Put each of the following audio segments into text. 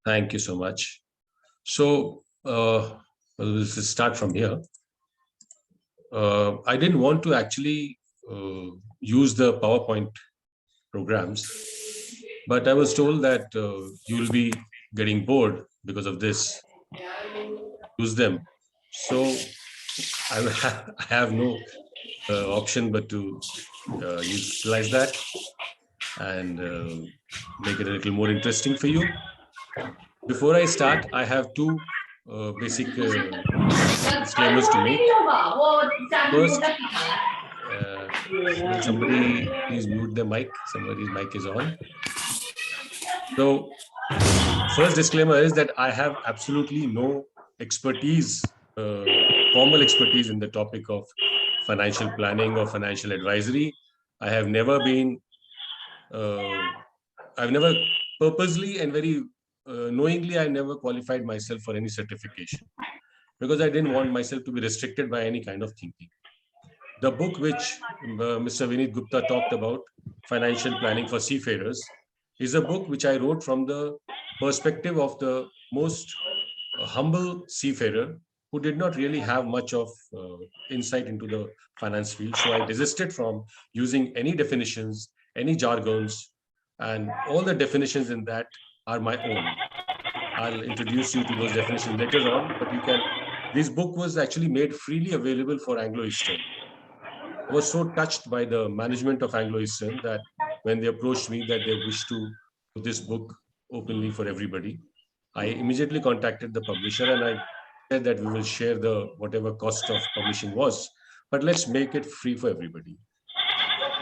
Thank you so much. So, we'll start from here. I didn't want to actually use the PowerPoint programs, but I was told that you'll be getting bored because of this. Use them. So, I have no option but to utilize that and make it a little more interesting for you. Before I start, I have two basic disclaimers to make. First, will somebody please mute the mic? Somebody's mic is on. So, first disclaimer is that I have absolutely no expertise, formal expertise in the topic of financial planning or financial advisory. I have never been, I've never purposely and very knowingly, I never qualified myself for any certification because I didn't want myself to be restricted by any kind of thinking. The book which Mr. Vineet Gupta talked about, Financial Planning for Seafarers, is a book which I wrote from the perspective of the most humble seafarer who did not really have much of insight into the finance field. So I desisted from using any definitions, any jargons, and all the definitions in that are my own. I'll introduce you to those definitions later on, but you can. This book was actually made freely available for Anglo Eastern. I was so touched by the management of Anglo Eastern that when they approached me that they wish to put this book openly for everybody, I immediately contacted the publisher and I said that we will share the whatever cost of publishing was, but let's make it free for everybody.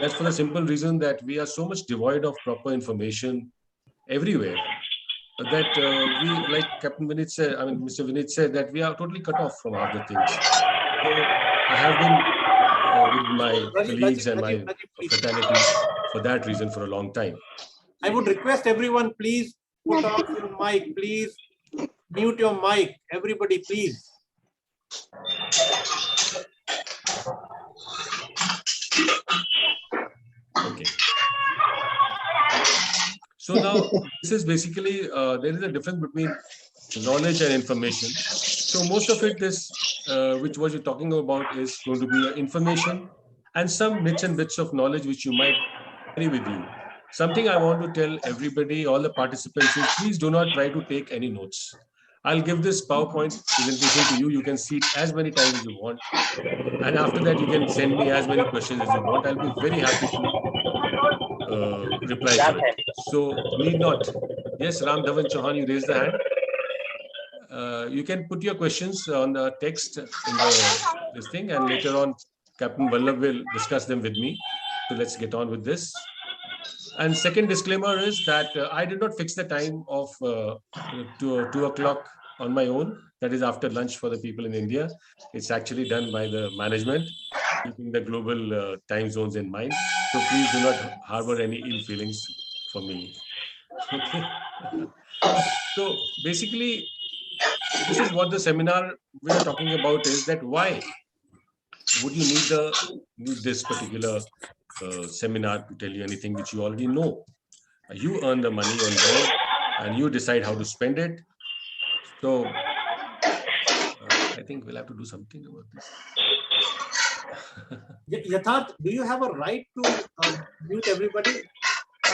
That's for the simple reason that we are so much devoid of proper information everywhere that we, like Captain Vinit said, I mean, Mr. Vinit said that we are totally cut off from other things. So I have been with my colleagues and my fraternity for that reason for a long time. I would request everyone, please put off your mic, please mute your mic, everybody, please. Okay. So now this is basically, there is a difference between knowledge and information. So most of it is, which what you're talking about is going to be information and some bits and bits of knowledge which you might carry with you. Something I want to tell everybody, all the participants is please do not try to take any notes. I'll give this PowerPoint presentation to you. You can see it as many times as you want. And after that, you can send me as many questions as you want. I'll be very happy to reply to it. So need not. Yes, Ram Dhawan Chauhan, you raised the hand. You can put your questions on the text in this thing, and later on, Captain Vallabh will discuss them with me. So let's get on with this. And second disclaimer is that I did not fix the time of 2 o'clock on my own. That is after lunch for the people in India. It's actually done by the management, keeping the global time zones in mind. So please do not harbor any ill feelings for me. Okay. So basically, this is what the seminar we are talking about is that why would you need this particular seminar to tell you anything which you already know? You earn the money on board and you decide how to spend it. So I think we'll have to do something about this. Yatharth, do you have a right to mute everybody?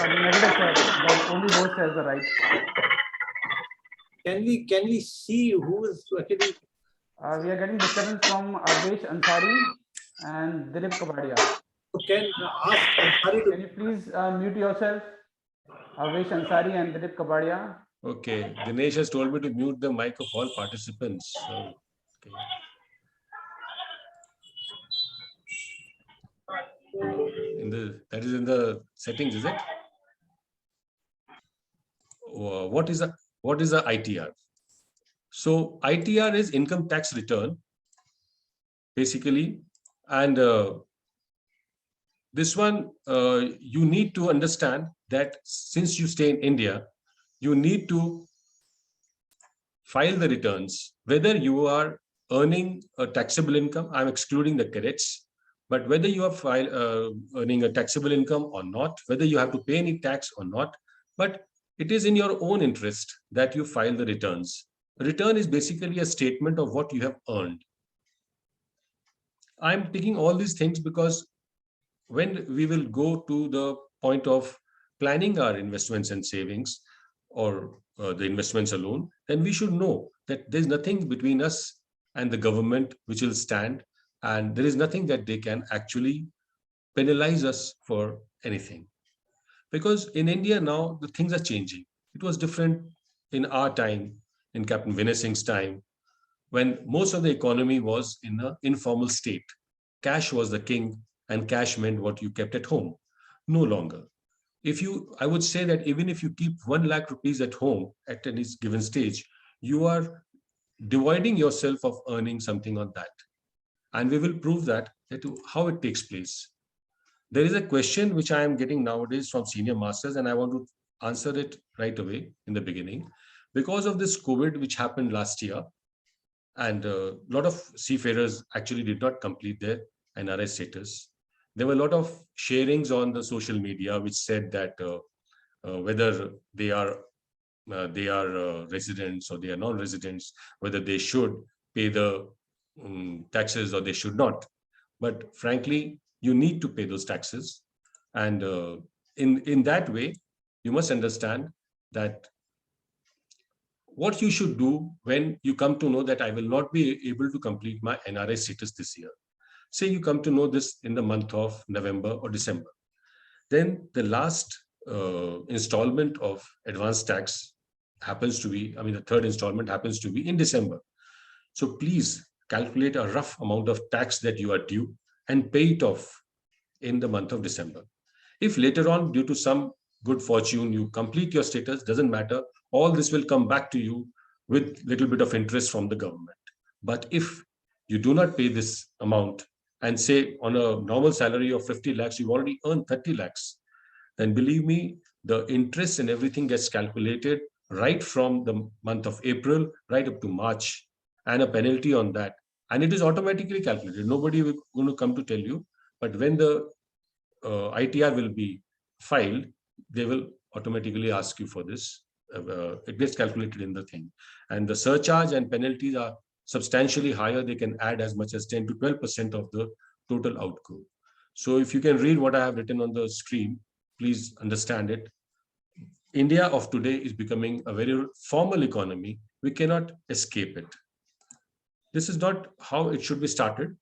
Negative, sir. But only host has the right. Can we see who is actually? We are getting disturbance from Avesh Ansari and Dilip Kabadia. Can ask Ansari to. Can you please mute yourself? Avesh Ansari and Dilip Kabadia. Okay, Dinesh has told me to mute the mic of all participants. So, okay. That is in the settings, is it? What is a ITR? So ITR is income tax return, basically, and this one you need to understand that since you stay in India, you need to file the returns, whether you are earning a taxable income. I'm excluding the credits, but whether you are earning a taxable income or not, whether you have to pay any tax or not, but it is in your own interest that you file the returns. A return is basically a statement of what you have earned. I'm taking all these things because when we will go to the point of planning our investments and savings, or the investments alone, then we should know that there's nothing between us and the government which will stand, and there is nothing that they can actually penalize us for anything. Because in India now, the things are changing. It was different in our time, in Captain Vinay Singh's time, when most of the economy was in an informal state. Cash was the king, and cash meant what you kept at home. No longer. If you, I would say that even if you keep 1 lakh rupees at home at any given stage, you are dividing yourself of earning something on that. And we will prove that how it takes place. There is a question which I am getting nowadays from senior masters, and I want to answer it right away in the beginning. Because of this COVID, which happened last year, and a lot of seafarers actually did not complete their NRI status. There were a lot of sharings on the social media which said that whether they are residents or they are non-residents, whether they should pay the taxes or they should not. But frankly, you need to pay those taxes. And in that way, you must understand that what you should do when you come to know that I will not be able to complete my NRI status this year. Say you come to know this in the month of November or December. Then the last installment of advance tax happens to be, the third installment happens to be in December. So please calculate a rough amount of tax that you are due and pay it off in the month of December. If later on, due to some good fortune, you complete your status, doesn't matter, all this will come back to you with little bit of interest from the government. But if you do not pay this amount, and say on a normal salary of 50 lakhs, you've already earned 30 lakhs, then believe me, the interest and everything gets calculated right from the month of April, right up to March, and a penalty on that. And it is automatically calculated. Nobody will going to come to tell you, but when the ITR will be filed, they will automatically ask you for this. It gets calculated in the thing. And the surcharge and penalties are substantially higher. They can add as much as 10 to 12% of the total outgo. So if you can read what I have written on the screen, please understand it. India of today is becoming a very formal economy. We cannot escape it. This is not how it should be started,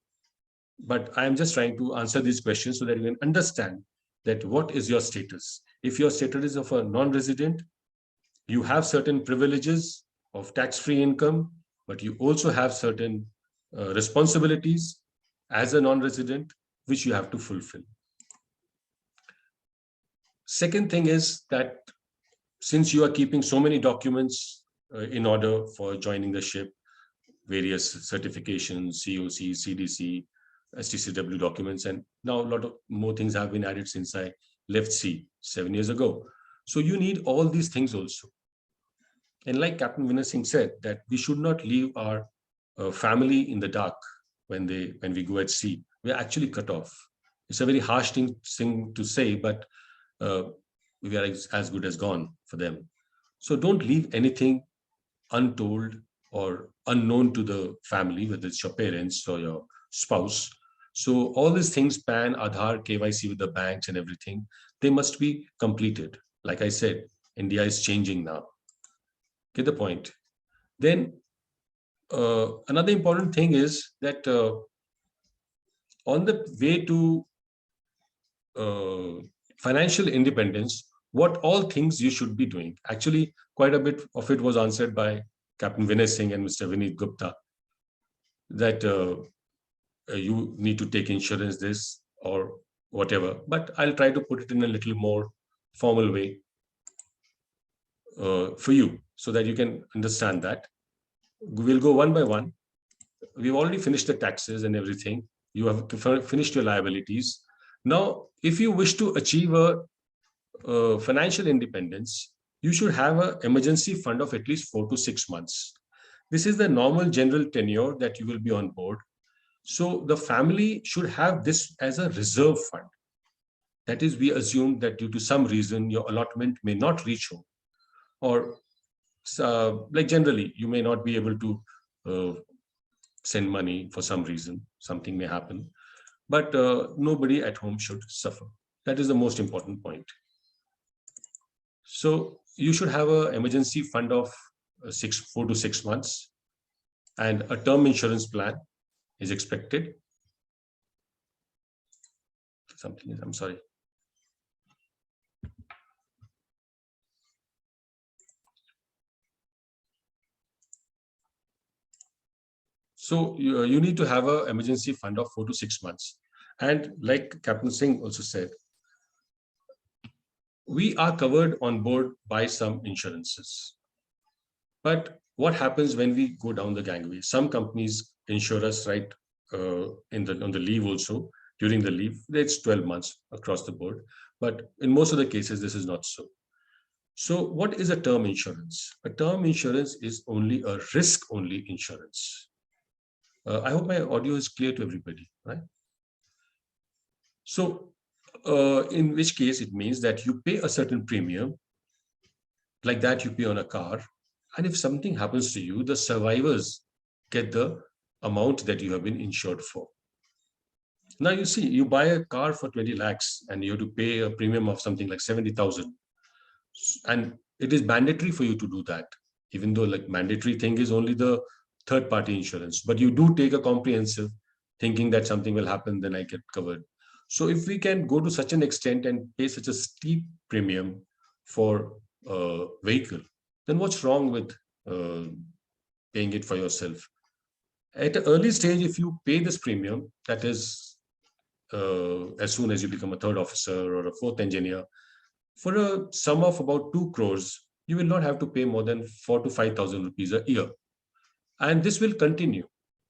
but I am just trying to answer these questions so that you can understand that what is your status. If your status is of a non-resident, you have certain privileges of tax-free income, but you also have certain responsibilities as a non-resident, which you have to fulfill. Second thing is that since you are keeping so many documents in order for joining the ship, various certifications, COC, CDC, STCW documents, and now a lot of more things have been added since I left sea 7 years ago. So you need all these things also. And like Captain Vinay Singh said, that we should not leave our family in the dark when we go at sea. We're actually cut off. It's a very harsh thing to say, but we are as good as gone for them. So don't leave anything untold or unknown to the family, whether it's your parents or your spouse. So all these things, PAN, Aadhaar, KYC with the banks and everything, they must be completed. Like I said, India is changing now. Get the point. Then another important thing is that on the way to financial independence, what all things you should be doing. Actually, quite a bit of it was answered by Captain Vinay Singh and Mr. Vineet Gupta, that you need to take insurance this or whatever, but I'll try to put it in a little more formal way for you so that you can understand that. We'll go one by one. We've already finished the taxes and everything. You have finished your liabilities. Now, if you wish to achieve a financial independence, you should have an emergency fund of at least 4 to 6 months. This is the normal general tenure that you will be on board. So the family should have this as a reserve fund. That is, we assume that due to some reason, your allotment may not reach home. or like generally, you may not be able to send money for some reason, something may happen, but nobody at home should suffer. That is the most important point. So you should have an emergency fund of 4 to 6 months, and a term insurance plan is expected. I'm sorry. So you need to have an emergency fund of 4 to 6 months. And like Captain Singh also said, we are covered on board by some insurances. But what happens when we go down the gangway? Some companies insure us right on the leave also. During the leave, it's 12 months across the board. But in most of the cases, this is not so. So what is a term insurance? A term insurance is only a risk-only insurance. I hope my audio is clear to everybody, right? So in which case it means that you pay a certain premium, like that you pay on a car. And if something happens to you, the survivors get the amount that you have been insured for. Now you see, you buy a car for 20 lakhs and you have to pay a premium of something like 70,000. And it is mandatory for you to do that, even though like mandatory thing is only the third party insurance, but you do take a comprehensive thinking that something will happen, then I get covered. So if we can go to such an extent and pay such a steep premium for a vehicle, then what's wrong with paying it for yourself? At an early stage, if you pay this premium, that is as soon as you become a third officer or a fourth engineer, for a sum of about 2 crores, you will not have to pay more than 4 to 5,000 rupees a year. And this will continue,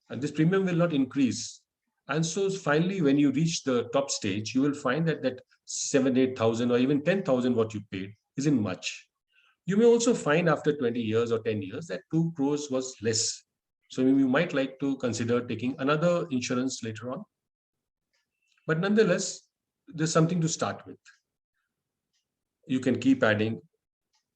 and this premium will not increase. And so finally, when you reach the top stage, you will find that 7, 8,000 or even 10,000 what you paid isn't much. You may also find after 20 years or 10 years that 2 crores was less. So you might like to consider taking another insurance later on. But nonetheless, there's something to start with. You can keep adding.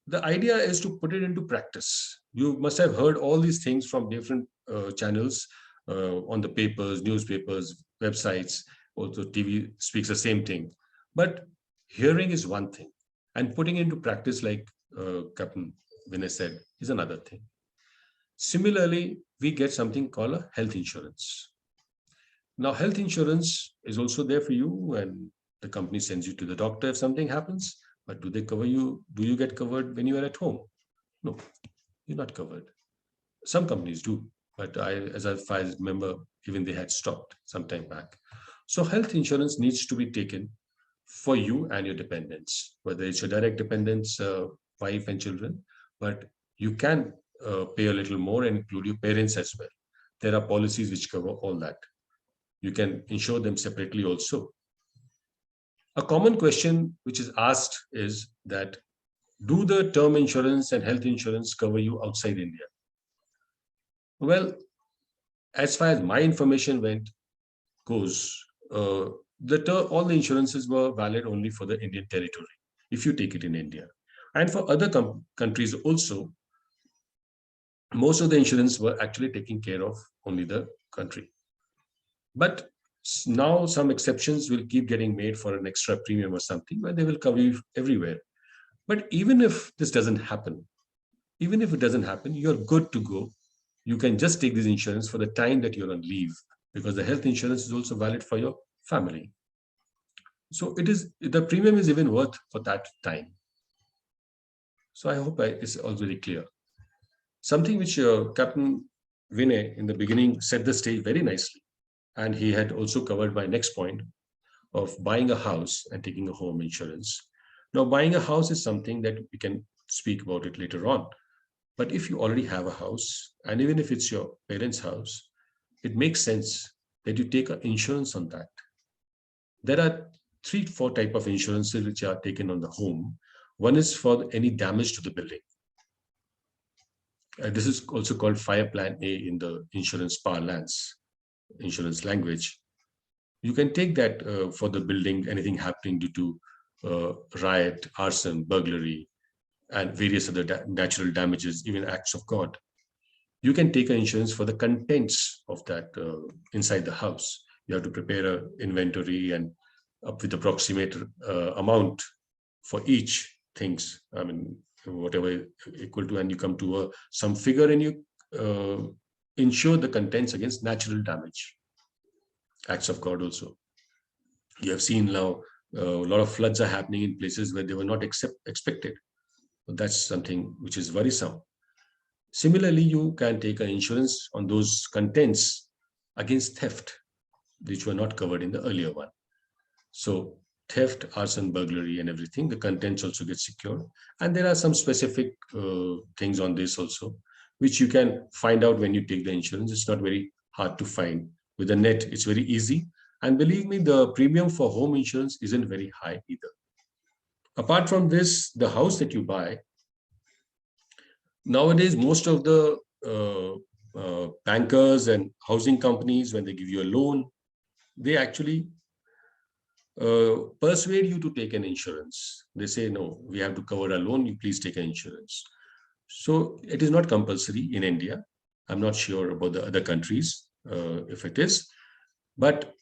The idea is to put it into practice. You must have heard all these things from different channels on the papers, newspapers, websites. Also, TV speaks the same thing. But hearing is one thing, and putting into practice, like Captain Vinay said, is another thing. Similarly, we get something called a health insurance. Now, health insurance is also there for you, and the company sends you to the doctor if something happens. But do they cover you? Do you get covered when you are at home? No, you're not covered. Some companies do, but as far as I remember, even they had stopped some time back. So health insurance needs to be taken for you and your dependents, whether it's your direct dependents, wife and children, but you can pay a little more and include your parents as well. There are policies which cover all that. You can insure them separately also. A common question which is asked is that, do the term insurance and health insurance cover you outside India? Well, as far as my information goes, all the insurances were valid only for the Indian territory, if you take it in India. And for other countries also, most of the insurance were actually taking care of only the country. But now some exceptions will keep getting made for an extra premium or something, where they will cover you everywhere. But even if this doesn't happen, even if it doesn't happen, you're good to go. You can just take this insurance for the time that you're on leave, because the health insurance is also valid for your family. So the premium is even worth for that time. So I hope it's all very clear. Something which Captain Vinay in the beginning set the stage very nicely. And he had also covered my next point of buying a house and taking a home insurance. Now, buying a house is something that we can speak about it later on. But if you already have a house, and even if it's your parents' house, it makes sense that you take an insurance on that. There are 4 types of insurances which are taken on the home. One is for any damage to the building. This is also called Fire Plan A in the insurance parlance, insurance language. You can take that for the building, anything happening due to riot, arson, burglary, and various other natural damages, even acts of God. You can take an insurance for the contents of that inside the house. You have to prepare an inventory and up with approximate amount for each things. I mean, whatever equal to, and you come to some figure, and you insure the contents against natural damage, acts of God also. You have seen now a lot of floods are happening in places where they were not expected. That's something which is worrisome. Similarly, you can take an insurance on those contents against theft, which were not covered in the earlier one. So theft, arson, burglary, and everything, the contents also get secured. And there are some specific things on this also, which you can find out when you take the insurance. It's not very hard to find. With the net, it's very easy. And believe me, the premium for home insurance isn't very high either. Apart from this, the house that you buy, nowadays, most of the bankers and housing companies, when they give you a loan, they actually persuade you to take an insurance. They say, no, we have to cover our loan, you please take an insurance. So it is not compulsory in India. I'm not sure about the other countries if it is. But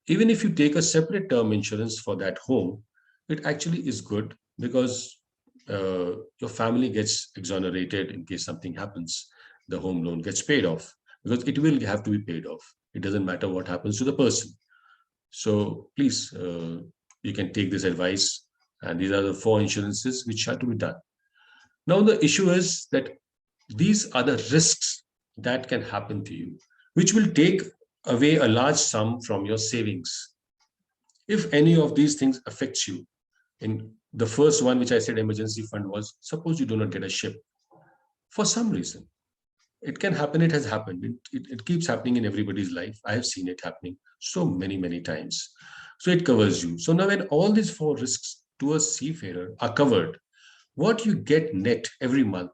even if you take a separate term insurance for that home, it actually is good, because your family gets exonerated in case something happens. The home loan gets paid off, because it will have to be paid off. It doesn't matter what happens to the person. So please, you can take this advice, and these are the 4 insurances which have to be done. Now, the issue is that these are the risks that can happen to you, which will take away a large sum from your savings. If any of these things affects you, in the first one, which I said emergency fund, was suppose you do not get a ship for some reason. It can happen. It has happened. It keeps happening in everybody's life. I have seen it happening so many times. So it covers you. So now when all these 4 risks to a seafarer are covered, what you get net every month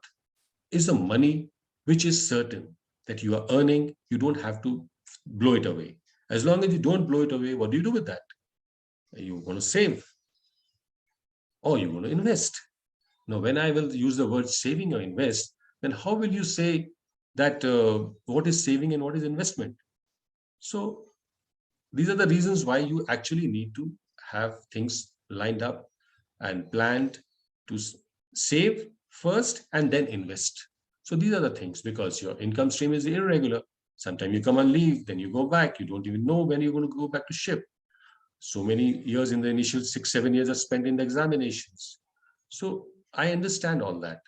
is the money which is certain that you are earning. You don't have to blow it away. As long as you don't blow it away, what do you do with that? You want to save, or you want to invest. Now, when I will use the word saving or invest, then how will you say that what is saving and what is investment? So these are the reasons why you actually need to have things lined up and planned to save first and then invest. So these are the things, because your income stream is irregular. Sometimes you come on leave, then you go back. You don't even know when you're going to go back to ship. So many years in the initial 6-7 years are spent in the examinations. So I understand all that.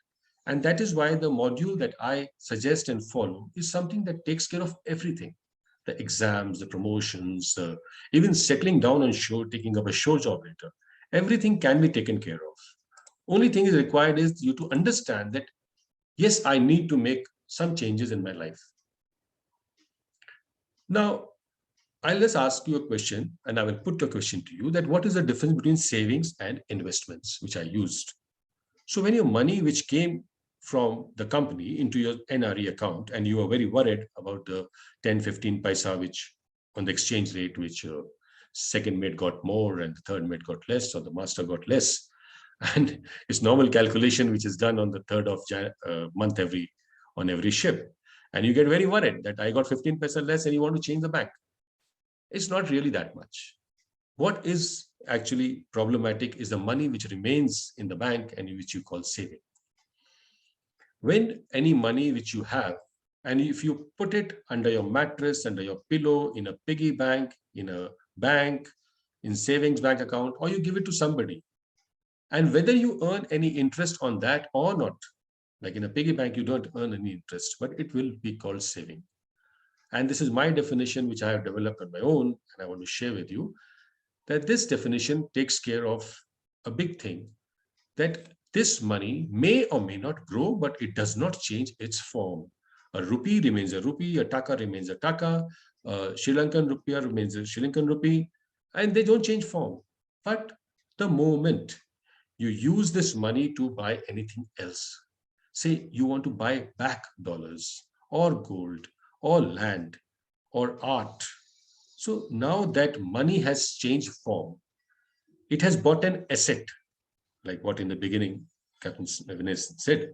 And that is why the module that I suggest and follow is something that takes care of everything. The exams, the promotions, even settling down on shore, taking up a shore job later. Everything can be taken care of. Only thing is required is you to understand that, yes, I need to make some changes in my life. Now, I'll just ask you a question, and I will put a question to you, that what is the difference between savings and investments, which I used? So when your money which came from the company into your NRE account, and you are very worried about the 10-15 paisa which on the exchange rate, which second mate got more and the third mate got less, or the master got less, and it's normal calculation which is done on the 3rd of month on every ship, and you get very worried that I got 15 paisa less, and you want to change the bank. It's not really that much. What is actually problematic is the money which remains in the bank and which you call saving. When any money which you have, and if you put it under your mattress, under your pillow, in a piggy bank, in a bank, in savings bank account, or you give it to somebody, and whether you earn any interest on that or not, like in a piggy bank, you don't earn any interest, but it will be called saving. And this is my definition, which I have developed on my own, and I want to share with you, that this definition takes care of a big thing, that this money may or may not grow, but it does not change its form. A rupee remains a rupee, a taka remains a taka, a Sri Lankan rupiah remains a Sri Lankan rupee, and they don't change form. But the moment you use this money to buy anything else, say you want to buy back dollars or gold or land or art, so now that money has changed form. It has bought an asset, like what in the beginning Captain Vinay said,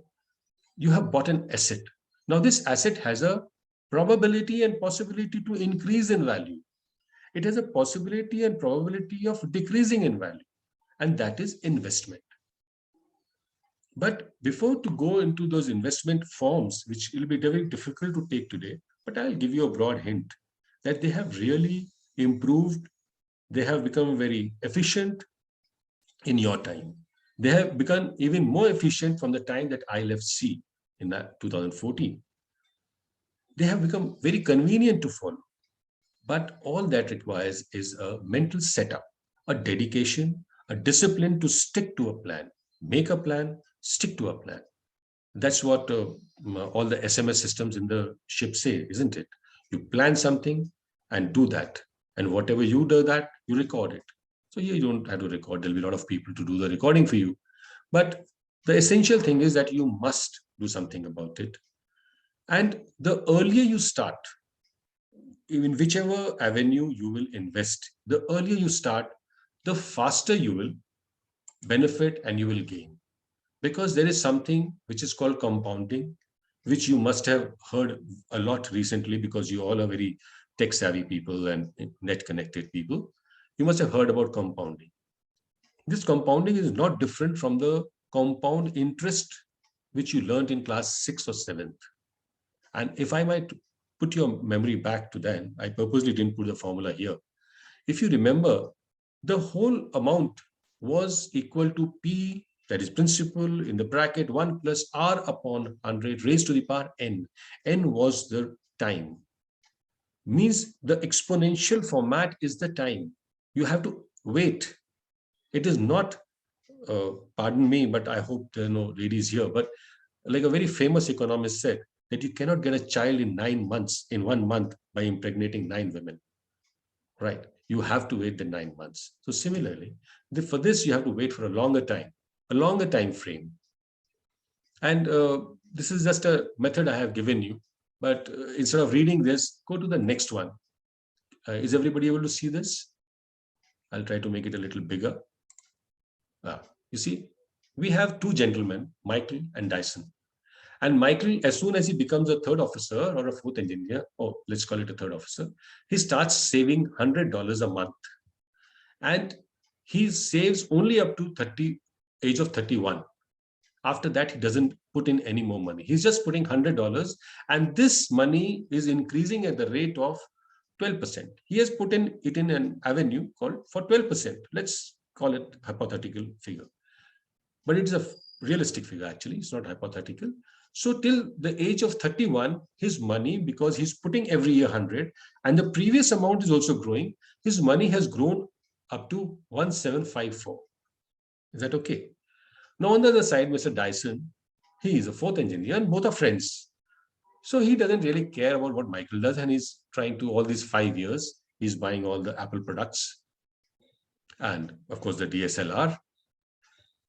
you have bought an asset. Now this asset has a probability and possibility to increase in value. It has a possibility and probability of decreasing in value, and that is investment. But before to go into those investment forms, which will be very difficult to take today, but I'll give you a broad hint that they have really improved. They have become very efficient in your time. They have become even more efficient from the time that I left C in that 2014. They have become very convenient to follow. But all that requires is a mental setup, a dedication, a discipline to stick to a plan, make a plan, stick to a plan. That's what all the SMS systems in the ship say, isn't it? You plan something and do that. And whatever you do that, you record it. So here you don't have to record. There'll be a lot of people to do the recording for you. But the essential thing is that you must do something about it. And the earlier you start, in whichever avenue you will invest, the earlier you start, the faster you will benefit and you will gain. Because there is something which is called compounding, which you must have heard a lot recently because you all are very tech savvy people and net connected people. You must have heard about compounding. This compounding is not different from the compound interest which you learned in class 6th or 7th. And if I might put your memory back to then, I purposely didn't put the formula here. If you remember, the whole amount was equal to P, that is principal, in the bracket 1 plus R upon 100 raised to the power N. N was the time. Means the exponential format is the time. You have to wait. It is not, pardon me, but I hope there are no ladies here, but like a very famous economist said, that you cannot get a child in 9 months, in 1 month, by impregnating 9 women, right? You have to wait the 9 months. So similarly, for this, you have to wait for a longer time frame. And this is just a method I have given you, but instead of reading this, go to the next one. Is everybody able to see this? I'll try to make it a little bigger. You see, we have 2 gentlemen, Michael and Dyson. And Michael, as soon as he becomes a 3rd officer or a 4th engineer, or let's call it a 3rd officer, he starts saving $100 a month. And he saves only up to age of 31. After that, he doesn't put in any more money. He's just putting $100. And this money is increasing at the rate of 12%. He has put it in an avenue called for 12%. Let's call it hypothetical figure. But it's a realistic figure, actually. It's not hypothetical. So till the age of 31, his money, because he's putting every year 100, and the previous amount is also growing, his money has grown up to 1754. Is that okay? Now, on the other side, Mr. Dyson, he is a 4th engineer and both are friends. So he doesn't really care about what Michael does, and he's trying to, all these 5 years, he's buying all the Apple products and, of course, the DSLR.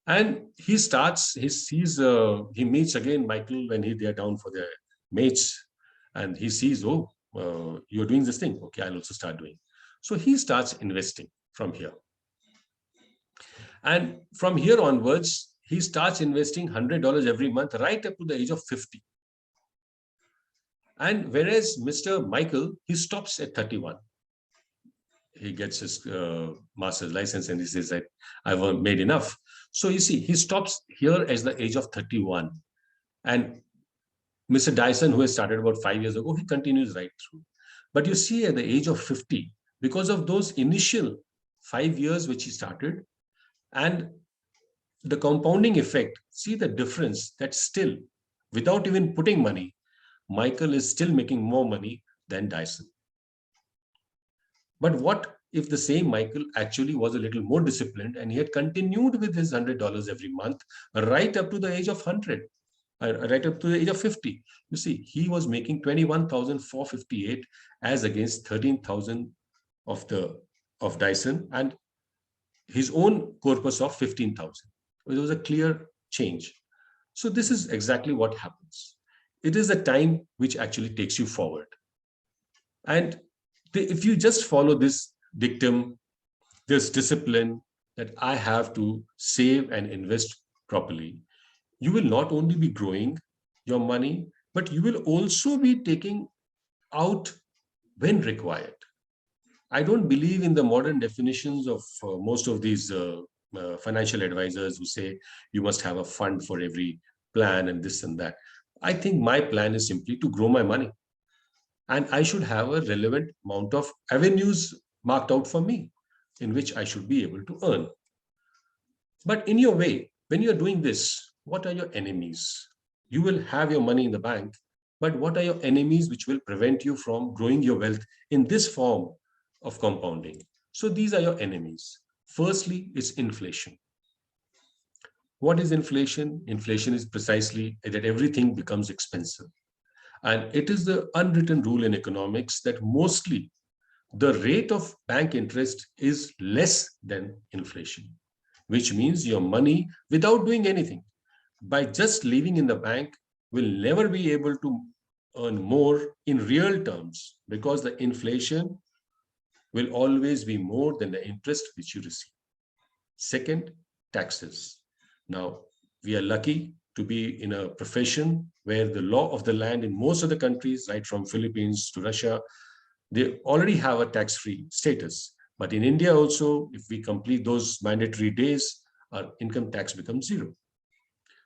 And he meets again Michael when they are down for their mates, and he sees, oh, you're doing this thing. Okay, I'll also start doing. So he starts investing from here. And from here onwards, he starts investing $100 every month, right up to the age of 50. And whereas Mr. Michael, he stops at 31. He gets his master's license and he says that I've made enough. So you see, he stops here as the age of 31. And Mr. Dyson, who has started about 5 years ago, he continues right through. But you see, at the age of 50, because of those initial 5 years which he started, and the compounding effect, see the difference that still, without even putting money, Michael is still making more money than Dyson. But what if the same Michael actually was a little more disciplined and he had continued with his $100 every month right up to the age of 100, right up to the age of 50? You see, he was making 21,458 as against 13,000 of Dyson and his own corpus of 15,000. It was a clear change. So this is exactly what happens. It is the time which actually takes you forward. And if you just follow this dictum, this discipline that I have to save and invest properly, You will not only be growing your money, but you will also be taking out when required. I don't believe in the modern definitions of most of these financial advisors who say you must have a fund for every plan and this and that. I think my plan is simply to grow my money, and I should have a relevant amount of avenues marked out for me in which I should be able to earn. But in your way, when you're doing this, what are your enemies? You will have your money in the bank, but what are your enemies which will prevent you from growing your wealth in this form of compounding? So these are your enemies. Firstly, is inflation. What is inflation? Inflation is precisely that everything becomes expensive. And it is the unwritten rule in economics that mostly the rate of bank interest is less than inflation, which means your money, without doing anything, by just leaving in the bank, will never be able to earn more in real terms, because the inflation will always be more than the interest which you receive. Second, taxes. Now, we are lucky to be in a profession where the law of the land in most of the countries, right from Philippines to Russia, they already have a tax-free status. But in India also, if we complete those mandatory days, our income tax becomes zero.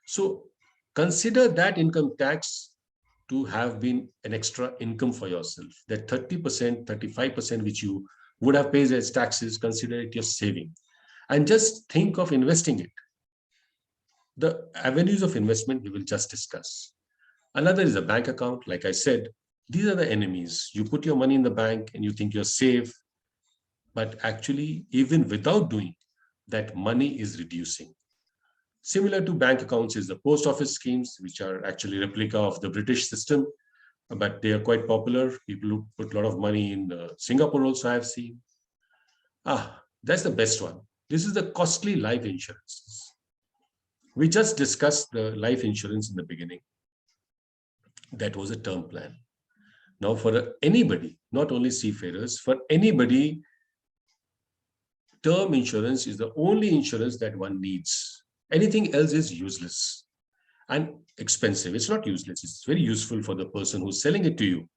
So consider that income tax to have been an extra income for yourself. That 30%, 35% which you would have paid as taxes, consider it your saving. And just think of investing it. The avenues of investment we will just discuss. Another is a bank account. Like I said, these are the enemies. You put your money in the bank and you think you're safe, but actually, even without doing, that money is reducing. Similar to bank accounts is the post office schemes, which are actually replica of the British system, but they are quite popular. People who put a lot of money in Singapore also I have seen. That's the best one. This is the costly life insurances. We just discussed the life insurance in the beginning. That was a term plan. Now, for anybody, not only seafarers, for anybody, term insurance is the only insurance that one needs. Anything else is useless and expensive. It's not useless. It's very useful for the person who's selling it to you,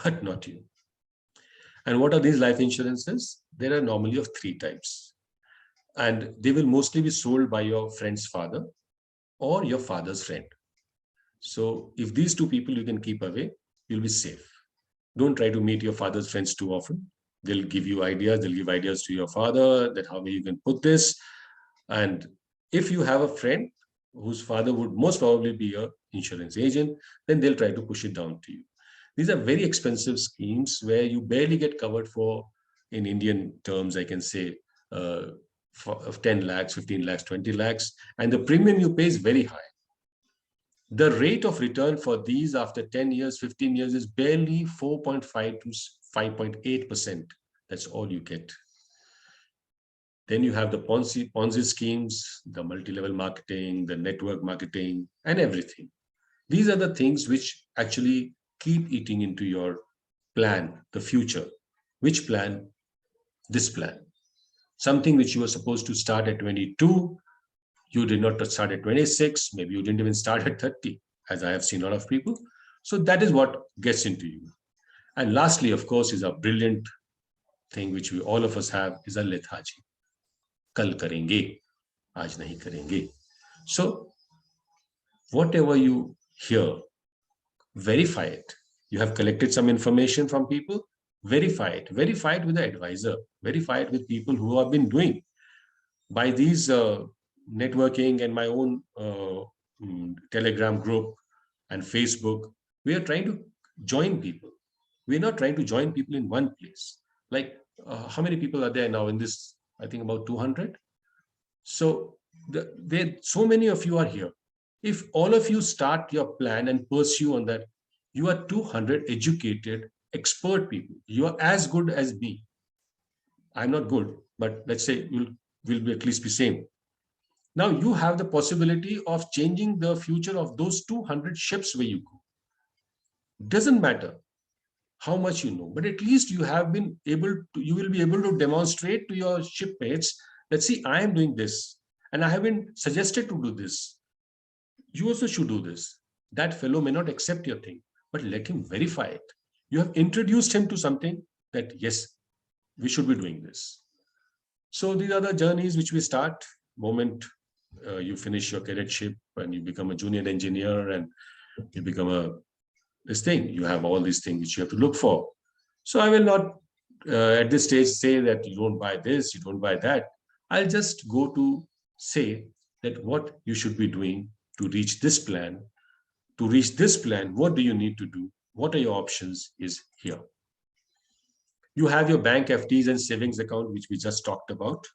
but not you. And what are these life insurances? There are normally of three types. And they will mostly be sold by your friend's father or your father's friend. So if these two people you can keep away, you'll be safe. Don't try to meet your father's friends too often. They'll give you ideas. They'll give ideas to your father that how you can put this. And if you have a friend whose father would most probably be an insurance agent, then they'll try to push it down to you. These are very expensive schemes where you barely get covered for, in Indian terms, I can say, of 10 lakhs, 15 lakhs, 20 lakhs, and the premium you pay is very high. The rate of return for these after 10 years, 15 years is barely 4.5 to 5.8%. That's all you get. Then you have the Ponzi schemes, the multi-level marketing, the network marketing, and everything. These are the things which actually keep eating into your plan, the future. Which plan? This plan. Something which you were supposed to start at 22, you did not start at 26, maybe you didn't even start at 30, as I have seen a lot of people. So that is what gets into you. And lastly, of course, is a brilliant thing which we all of us have, is a lethargy. Kal karenge, aaj nahi karenge. So whatever you hear, verify it. You have collected some information from people, verify it with the advisor, verify it with people who have been doing. By these networking and my own Telegram group and Facebook, we are trying to join people. We're not trying to join people in one place. Like how many people are there now in this? I think about 200. So so many of you are here. If all of you start your plan and pursue on that, you are 200 educated, expert people. You are as good as me. I'm not good, but let's say we'll be at least be same. Now you have the possibility of changing the future of those 200 ships where you go. Doesn't matter how much you know, but at least you have been able to, you will be able to demonstrate to your shipmates that, see, I am doing this and I have been suggested to do this. You also should do this. That fellow may not accept your thing, but let him verify it. You have introduced him to something that, yes, we should be doing this. So these are the journeys which we start moment you finish your cadetship and you become a junior engineer and you become this thing. You have all these things which you have to look for. So I will not at this stage say that you don't buy this, you don't buy that. I'll just go to say that what you should be doing to reach this plan. To reach this plan, what do you need to do? What are your options is here. You have your bank FDs and savings account, which we just talked about.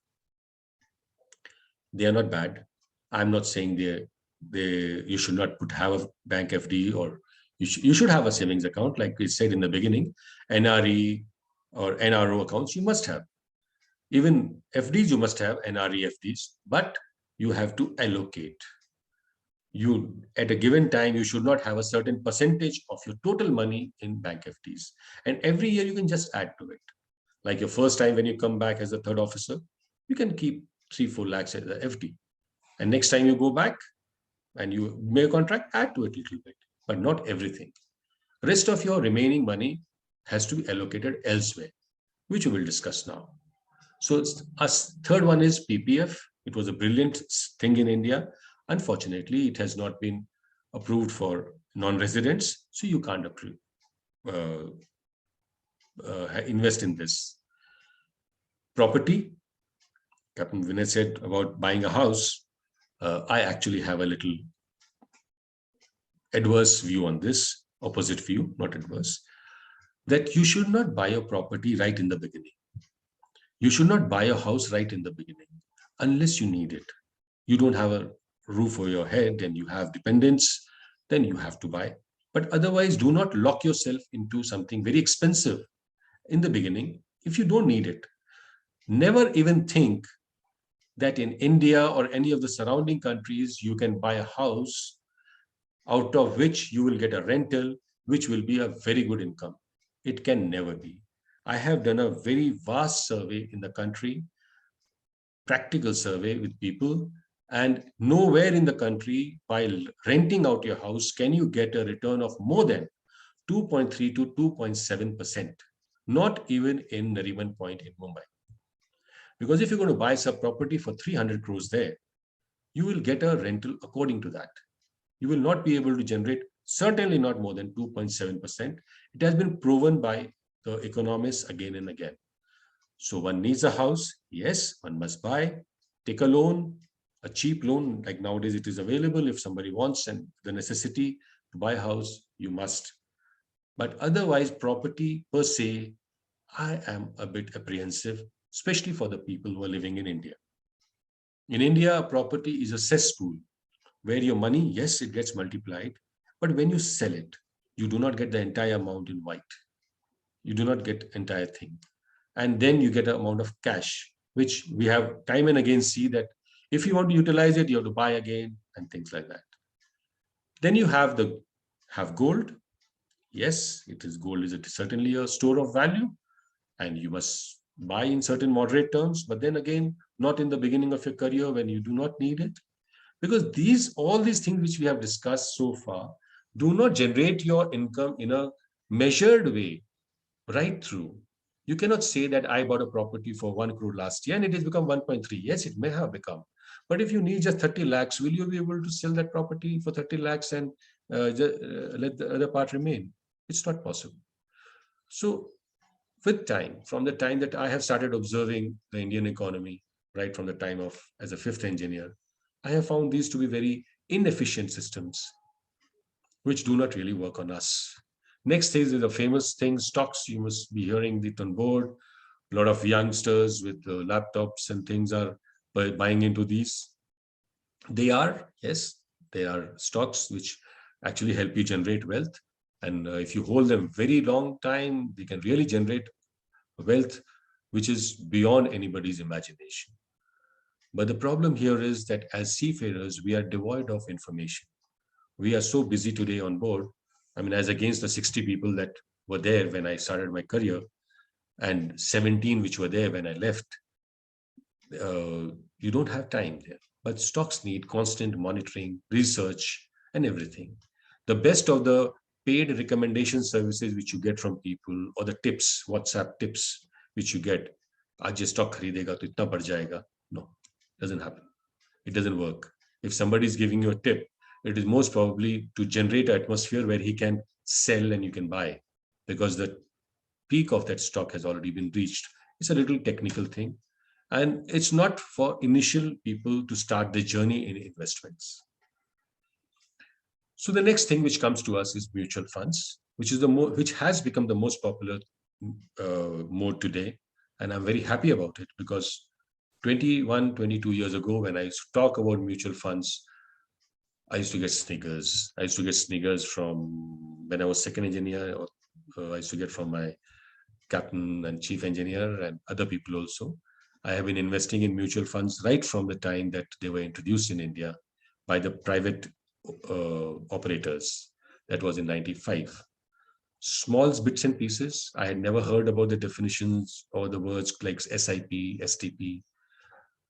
They are not bad. I'm not saying you should not have a bank FD, or you should have a savings account, like we said in the beginning. NRE or NRO accounts you must have. Even FDs you must have, NRE FDs, but you have to allocate. You at a given time you should not have a certain percentage of your total money in bank FDs, and every year you can just add to it. Like your first time when you come back as a third officer, you can keep 3-4 lakhs as a FD, and next time you go back and you make a contract, add to it a little bit, but not everything. Rest of your remaining money has to be allocated elsewhere, which we will discuss now. So a third one is PPF. It was a brilliant thing in India. Unfortunately, it has not been approved for non-residents, so you can't approve, invest in this. Property, Captain Vinay said about buying a house. I actually have a little adverse view on this, opposite view, not adverse, that you should not buy a property right in the beginning. You should not buy a house right in the beginning unless you need it. You don't have a roof over your head and you have dependents, then you have to buy. But otherwise, do not lock yourself into something very expensive in the beginning if you don't need it. Never even think that in India or any of the surrounding countries, you can buy a house out of which you will get a rental, which will be a very good income. It can never be. I have done a very vast survey in the country, practical survey with people, and nowhere in the country, while renting out your house, can you get a return of more than 2.3 to 2.7%. Not even in Nariman Point in Mumbai. Because if you're going to buy some property for 300 crores there, you will get a rental according to that. You will not be able to generate, certainly not more than 2.7%. It has been proven by the economists again and again. So one needs a house. Yes, one must buy, take a loan, a cheap loan, like nowadays it is available. If somebody wants and the necessity to buy a house, you must. But otherwise, property per se, I am a bit apprehensive, especially for the people who are living in India. In India, property is a cesspool where your money, yes, it gets multiplied, but when you sell it, you do not get the entire amount in white. You do not get entire thing. And then you get an amount of cash, which we have time and again see that if you want to utilize it, you have to buy again and things like that. Then you have gold. Yes, gold is certainly a store of value, and you must buy in certain moderate terms, but then again, not in the beginning of your career when you do not need it. Because all these things which we have discussed so far do not generate your income in a measured way right through. You cannot say that I bought a property for 1 crore last year and it has become 1.3. Yes, it may have become. But if you need just 30 lakhs, will you be able to sell that property for 30 lakhs and let the other part remain? It's not possible. So with time, from the time that I have started observing the Indian economy, right from the time of as a fifth engineer, I have found these to be very inefficient systems, which do not really work on us. Next is the famous thing, stocks. You must be hearing it on board. A lot of youngsters with laptops and things are buying into these. Yes, they are stocks which actually help you generate wealth. And if you hold them very long time, they can really generate wealth, which is beyond anybody's imagination. But the problem here is that as seafarers, we are devoid of information. We are so busy today on board. I mean, as against the 60 people that were there when I started my career and 17 which were there when I left, you don't have time there. But stocks need constant monitoring, research, and everything. The best of the paid recommendation services which you get from people, or the tips, WhatsApp tips which you get, आज ये stock खरीदेगा तो इतना बढ़ जाएगा. No, doesn't happen. It doesn't work. If somebody is giving you a tip, it is most probably to generate an atmosphere where he can sell and you can buy, because the peak of that stock has already been reached. It's a little technical thing, and it's not for initial people to start the journey in investments. So the next thing which comes to us is mutual funds, which has become the most popular mode today, and I'm very happy about it, because 21, 22 years ago, when I used to talk about mutual funds, I used to get sniggers. I used to get sniggers from when I was second engineer, or I used to get from my captain and chief engineer and other people also. I have been investing in mutual funds right from the time that they were introduced in India by the private operators. That was in 95. Small bits and pieces. I had never heard about the definitions or the words like SIP, STP.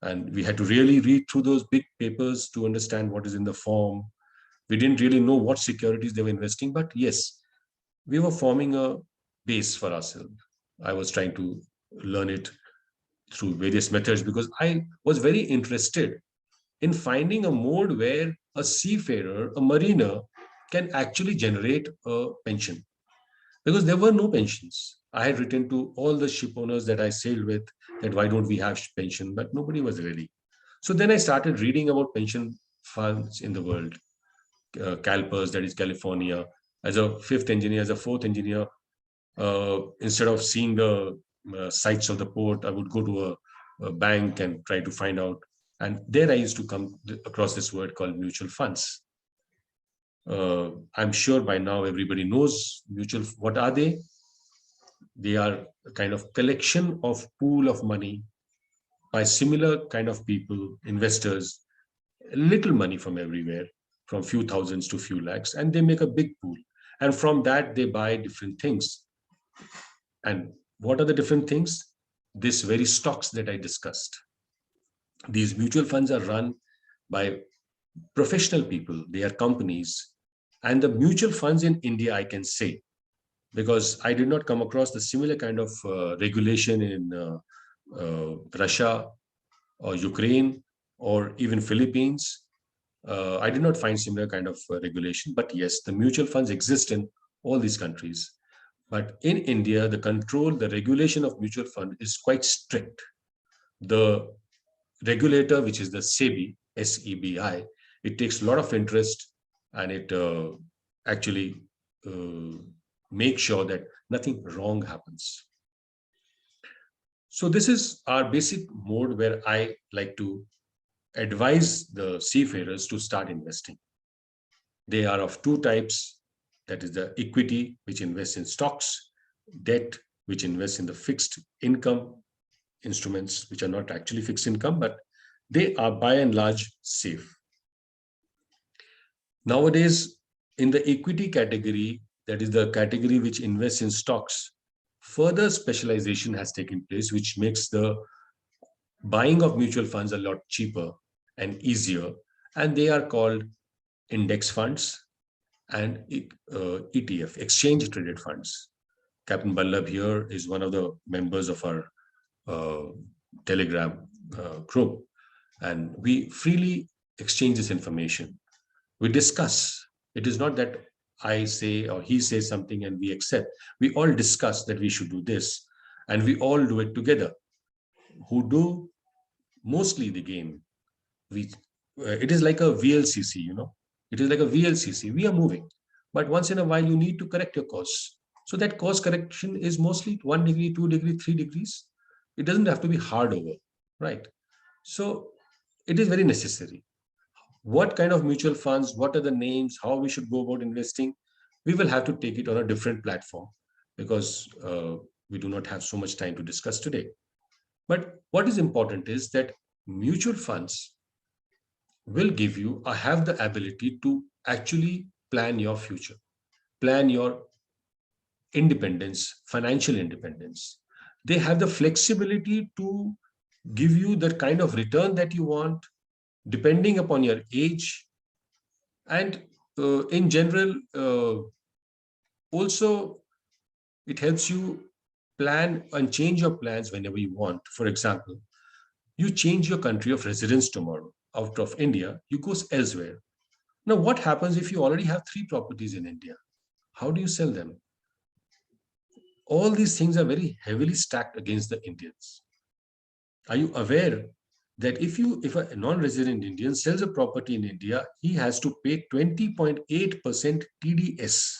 And we had to really read through those big papers to understand what is in the form. We didn't really know what securities they were investing, but yes, we were forming a base for ourselves. I was trying to learn it through various methods, because I was very interested in finding a mode where a seafarer, a mariner, can actually generate a pension, because there were no pensions. I had written to all the ship owners that I sailed with that why don't we have pension, but nobody was ready. So then I started reading about pension funds in the world. CalPERS, that is California. As a fifth engineer, as a fourth engineer, instead of seeing the sites of the port, I would go to a bank and try to find out. And there I used to come across this word called mutual funds. I'm sure by now everybody knows what are they? They are a kind of collection of pool of money by similar kind of people, investors, little money from everywhere, from few thousands to few lakhs, and they make a big pool. And from that, they buy different things. And what are the different things? These very stocks that I discussed. These mutual funds are run by professional people. They are companies. And the mutual funds in India, I can say, because I did not come across the similar kind of regulation in Russia or Ukraine or even Philippines. I did not find similar kind of regulation, but yes, the mutual funds exist in all these countries. But in India, the regulation of mutual fund is quite strict. The regulator, which is the SEBI, SEBI, it takes a lot of interest, and it actually makes sure that nothing wrong happens. So this is our basic mode where I like to advise the seafarers to start investing. They are of two types. That is the equity, which invests in stocks, debt, which invests in the fixed income instruments, which are not actually fixed income, but they are by and large safe. Nowadays, in the equity category, that is the category which invests in stocks, further specialization has taken place, which makes the buying of mutual funds a lot cheaper and easier. And they are called index funds and ETF, exchange traded funds. Captain Ballabh here is one of the members of our Telegram group, and we freely exchange this information. We discuss. It is not that I say or he says something and we accept. We all discuss that we should do this, and we all do it together. Who do mostly the game? It is like a VLCC, you know. It is like a VLCC. We are moving, but once in a while you need to correct your course. So that course correction is mostly 1 degree, 2 degree, 3 degrees. It doesn't have to be hard over, right? So it is very necessary. What kind of mutual funds, what are the names, how we should go about investing, we will have to take it on a different platform, because we do not have so much time to discuss today. But what is important is that mutual funds will give you or have the ability to actually plan your future, plan your independence, financial independence. They have the flexibility to give you the kind of return that you want, depending upon your age. And in general, also it helps you plan and change your plans whenever you want. For example, you change your country of residence tomorrow out of India, you go elsewhere. Now, what happens if you already have 3 properties in India? How do you sell them? All these things are very heavily stacked against the Indians. Are you aware that if a non-resident Indian sells a property in India, he has to pay 20.8% TDS?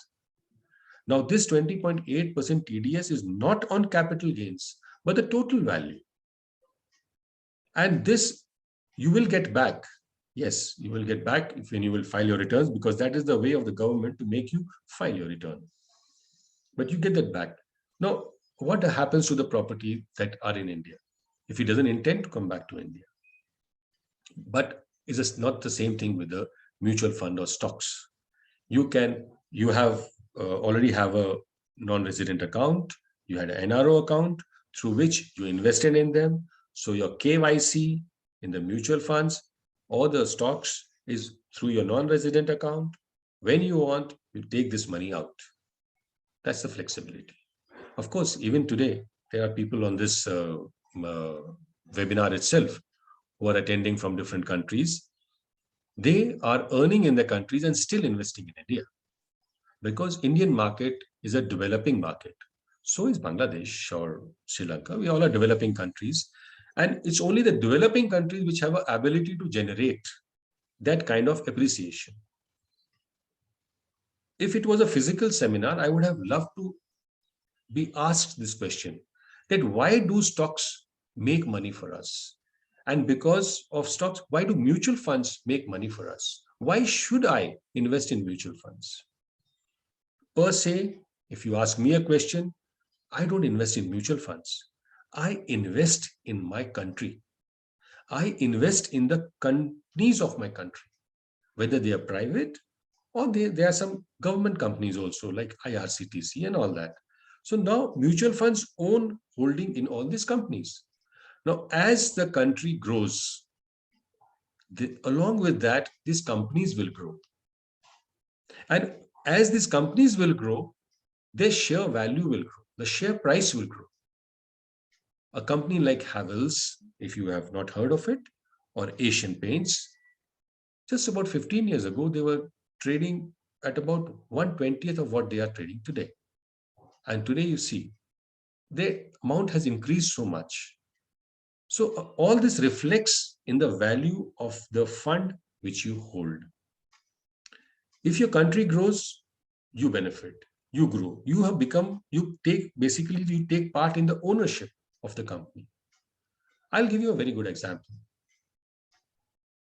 Now, this 20.8% TDS is not on capital gains, but the total value. And this you will get back. Yes, you will get back when you will file your returns, because that is the way of the government to make you file your return. But you get that back. Now, what happens to the property that are in India if he doesn't intend to come back to India? But is this not the same thing with the mutual fund or stocks? You already have a non-resident account, you had an NRO account through which you invested in them. So your KYC in the mutual funds or the stocks is through your non-resident account. When you want, you take this money out. That's the flexibility. Of course, even today, there are people on this webinar itself who are attending from different countries. They are earning in their countries and still investing in India, because Indian market is a developing market. So is Bangladesh or Sri Lanka. We all are developing countries. And it's only the developing countries which have an ability to generate that kind of appreciation. If it was a physical seminar, I would have loved to be asked this question, that why do stocks make money for us? And because of stocks, why do mutual funds make money for us? Why should I invest in mutual funds? Per se, if you ask me a question, I don't invest in mutual funds. I invest in my country. I invest in the companies of my country, whether they are private or there are some government companies also like IRCTC and all that. So now mutual funds own holding in all these companies. Now, as the country grows, along with that, these companies will grow. And as these companies will grow, their share value will grow. The share price will grow. A company like Havells, if you have not heard of it, or Asian Paints, just about 15 years ago, they were trading at about 1/20th of what they are trading today. And today you see, the amount has increased so much. So all this reflects in the value of the fund which you hold. If your country grows, you benefit, you grow, you take part in the ownership of the company. I'll give you a very good example.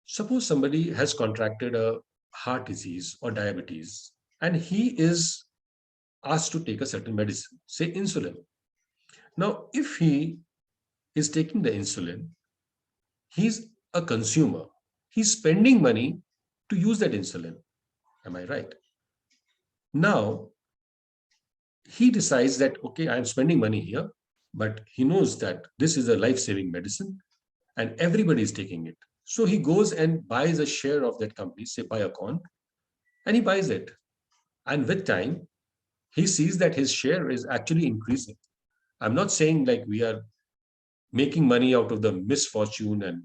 Suppose somebody has contracted a heart disease or diabetes, and he is asked to take a certain medicine, say insulin. Now, if he is taking the insulin, he's a consumer. He's spending money to use that insulin. Am I right? Now, he decides that, okay, I'm spending money here, but he knows that this is a life-saving medicine and everybody is taking it. So he goes and buys a share of that company, say Biocon, and he buys it. And with time, he sees that his share is actually increasing. I'm not saying like we are making money out of the misfortune and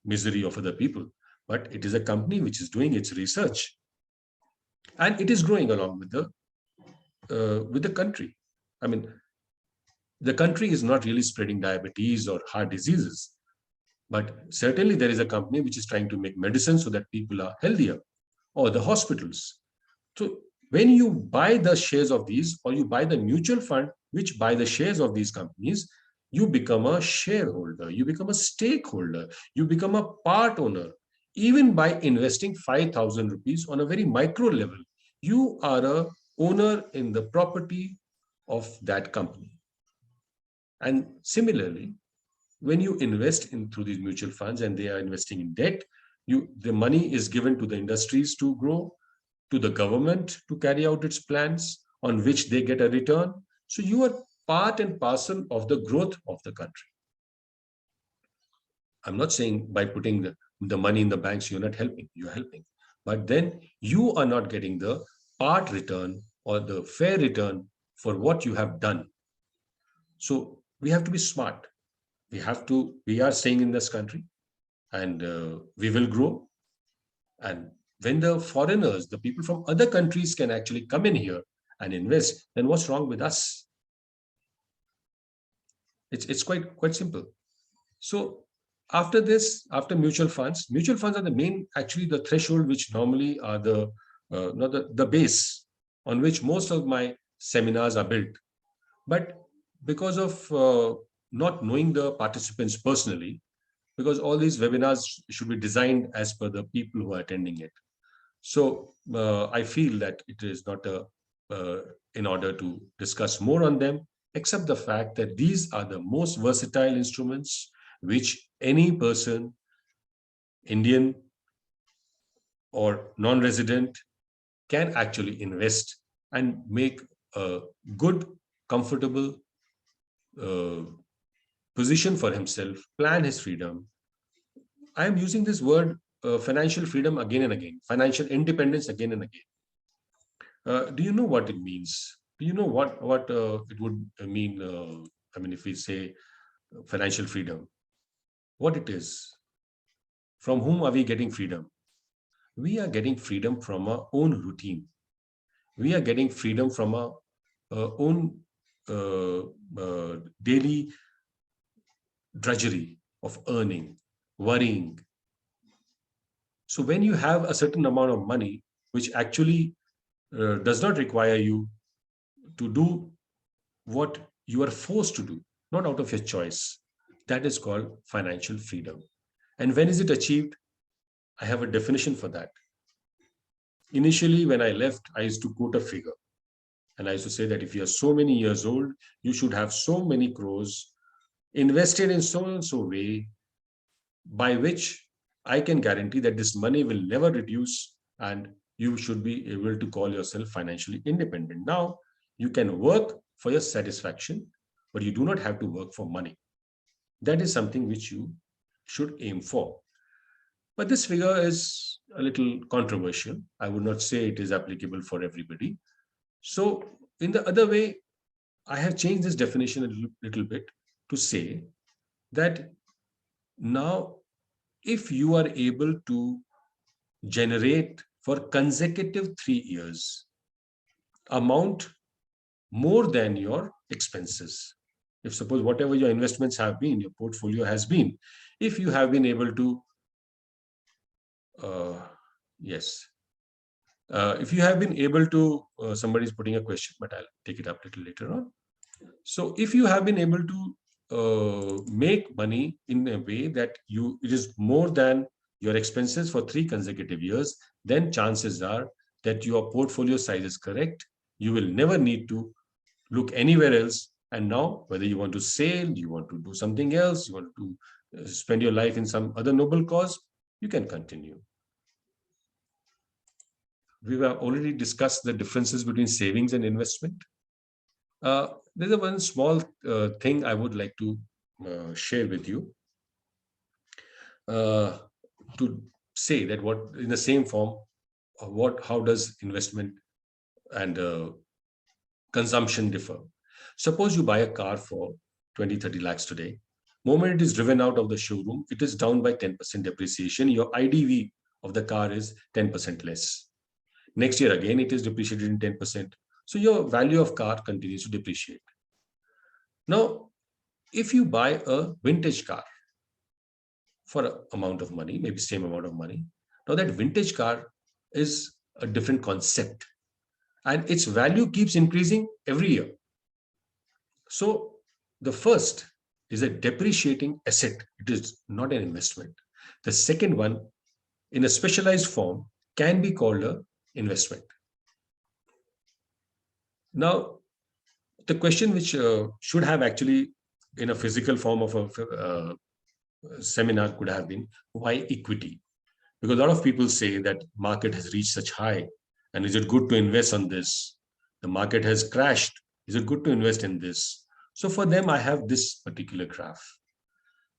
misery of other people, but it is a company which is doing its research, and it is growing along with the country. I mean, the country is not really spreading diabetes or heart diseases, but certainly there is a company which is trying to make medicine so that people are healthier, or the hospitals. So when you buy the shares of these, or you buy the mutual fund which buy the shares of these companies, you become a shareholder, you become a stakeholder, you become a part owner. Even by investing 5,000 rupees on a very micro level, you are a owner in the property of that company. And similarly, when you invest through these mutual funds and they are investing in debt, the money is given to the industries to grow, to the government to carry out its plans on which they get a return. So you are part and parcel of the growth of the country. I'm not saying by putting the money in the banks, you're not helping, you're helping. but then you are not getting the part return or the fair return for what you have done. So we have to be smart. We are staying in this country, and we will grow. And when the foreigners, the people from other countries can actually come in here and invest, then what's wrong with us? It's quite simple. So after this, after mutual funds are the main, actually the threshold, which normally are the not the base on which most of my seminars are built. But because of not knowing the participants personally, because all these webinars should be designed as per the people who are attending it. So I feel that it is not in order to discuss more on them, except the fact that these are the most versatile instruments which any person, Indian or non-resident, can actually invest and make a good, comfortable uh, position for himself, plan his freedom. I am using this word financial freedom again and again, financial independence again and again. Do you know what it means? Do you know what it would mean? I mean, if we say financial freedom, what it is? From whom are we getting freedom? We are getting freedom from our own routine. We are getting freedom from our own daily drudgery of earning, worrying. So when you have a certain amount of money, which actually does not require you to do what you are forced to do, not out of your choice, that is called financial freedom. And when is it achieved? I have a definition for that. Initially, when I left, I used to quote a figure. And I used to say that if you are so many years old, you should have so many crores invested in so and so way, by which I can guarantee that this money will never reduce and you should be able to call yourself financially independent. Now, you can work for your satisfaction, but you do not have to work for money. That is something which you should aim for. But this figure is a little controversial. I would not say it is applicable for everybody. So in the other way, I have changed this definition a little bit to say that now, if you are able to generate for consecutive 3 years amount more than your expenses, if suppose whatever your investments have been, your portfolio has been, if you have been able to, yes, if you have been able to, somebody's putting a question, but I'll take it up a little later on. So if you have been able to make money in a way that it is more than your expenses for 3 consecutive years, then chances are that your portfolio size is correct. You will never need to look anywhere else. And now, whether you want to sail, you want to do something else, you want to spend your life in some other noble cause, you can continue. We have already discussed the differences between savings and investment. There's a one small thing I would like to share with you to say that what in the same form, how does investment and consumption differ? Suppose you buy a car for 20-30 lakhs today. Moment it is driven out of the showroom, it is down by 10% depreciation. Your IDV of the car is 10% less. Next year again, it is depreciated in 10%. So your value of car continues to depreciate. Now, if you buy a vintage car for an amount of money, maybe same amount of money, now that vintage car is a different concept and its value keeps increasing every year. So the first is a depreciating asset. It is not an investment. The second one, in a specialized form, can be called an investment. Now, the question which should have actually in a physical form of a seminar could have been, why equity? Because a lot of people say that market has reached such high, and is it good to invest on this? The market has crashed. Is it good to invest in this? So for them, I have this particular graph.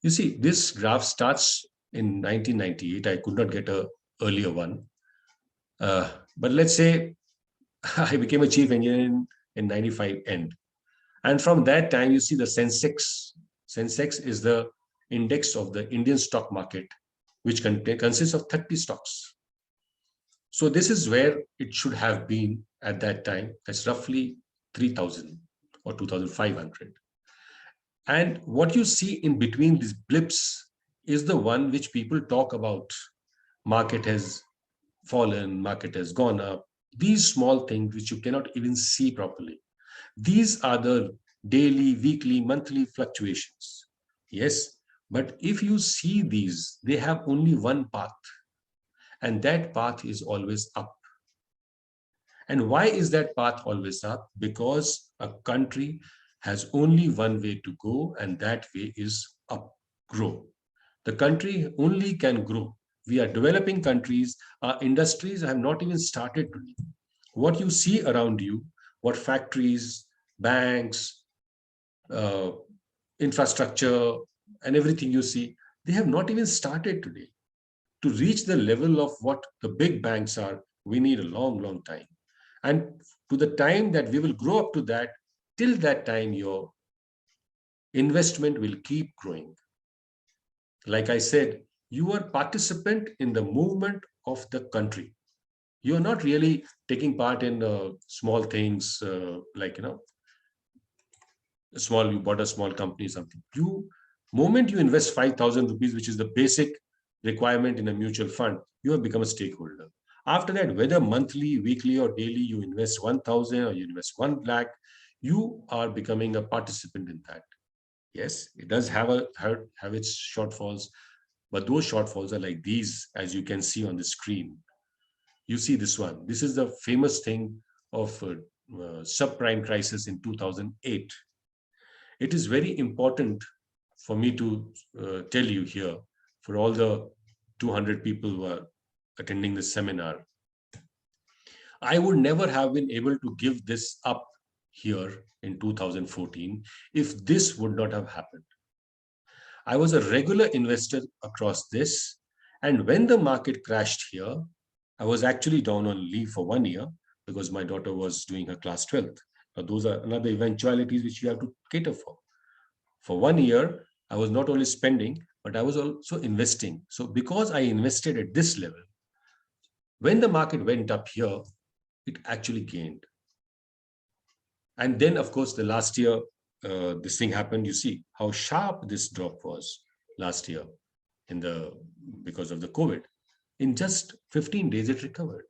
You see, this graph starts in 1998. I could not get an earlier one. But let's say I became a chief engineer in 95 end. And from that time, you see the Sensex. Sensex is the index of the Indian stock market, which consists of 30 stocks. So this is where it should have been at that time. That's roughly 3,000 or 2,500. And what you see in between these blips is the one which people talk about. Market has fallen, market has gone up. These small things which you cannot even see properly. These are the daily, weekly, monthly fluctuations. Yes, but if you see these, they have only one path, and that path is always up. And why is that path always up? Because a country has only one way to go, and that way is up, grow. The country only can grow. We are developing countries. Our industries have not even started today. What you see around you, what factories, banks, uh, infrastructure, and everything you see, they have not even started today. To reach the level of what the big banks are, we need a long, long time. And to the time that we will grow up to that, till that time, your investment will keep growing. Like I said, you are participant in the movement of the country. You're not really taking part in small things like, you bought a small company, something. Moment you invest 5,000 rupees, which is the basic requirement in a mutual fund, you have become a stakeholder. After that, whether monthly, weekly, or daily, you invest 1,000 or you invest 1 lakh, you are becoming a participant in that. Yes, it does have its shortfalls, but those shortfalls are like these, as you can see on the screen. You see this one. This is the famous thing of subprime crisis in 2008. It is very important for me to tell you here, for all the 200 people who are attending this seminar, I would never have been able to give this up here in 2014 if this would not have happened. I was a regular investor across this, and when the market crashed here, I was actually down on leave for 1 year because my daughter was doing her class 12th. Now, those are another eventualities which you have to cater for. For 1 year, I was not only spending, but I was also investing. So because I invested at this level, when the market went up here, it actually gained. And then, of course, the last year, this thing happened. You see how sharp this drop was last year because of the COVID. In just 15 days, it recovered.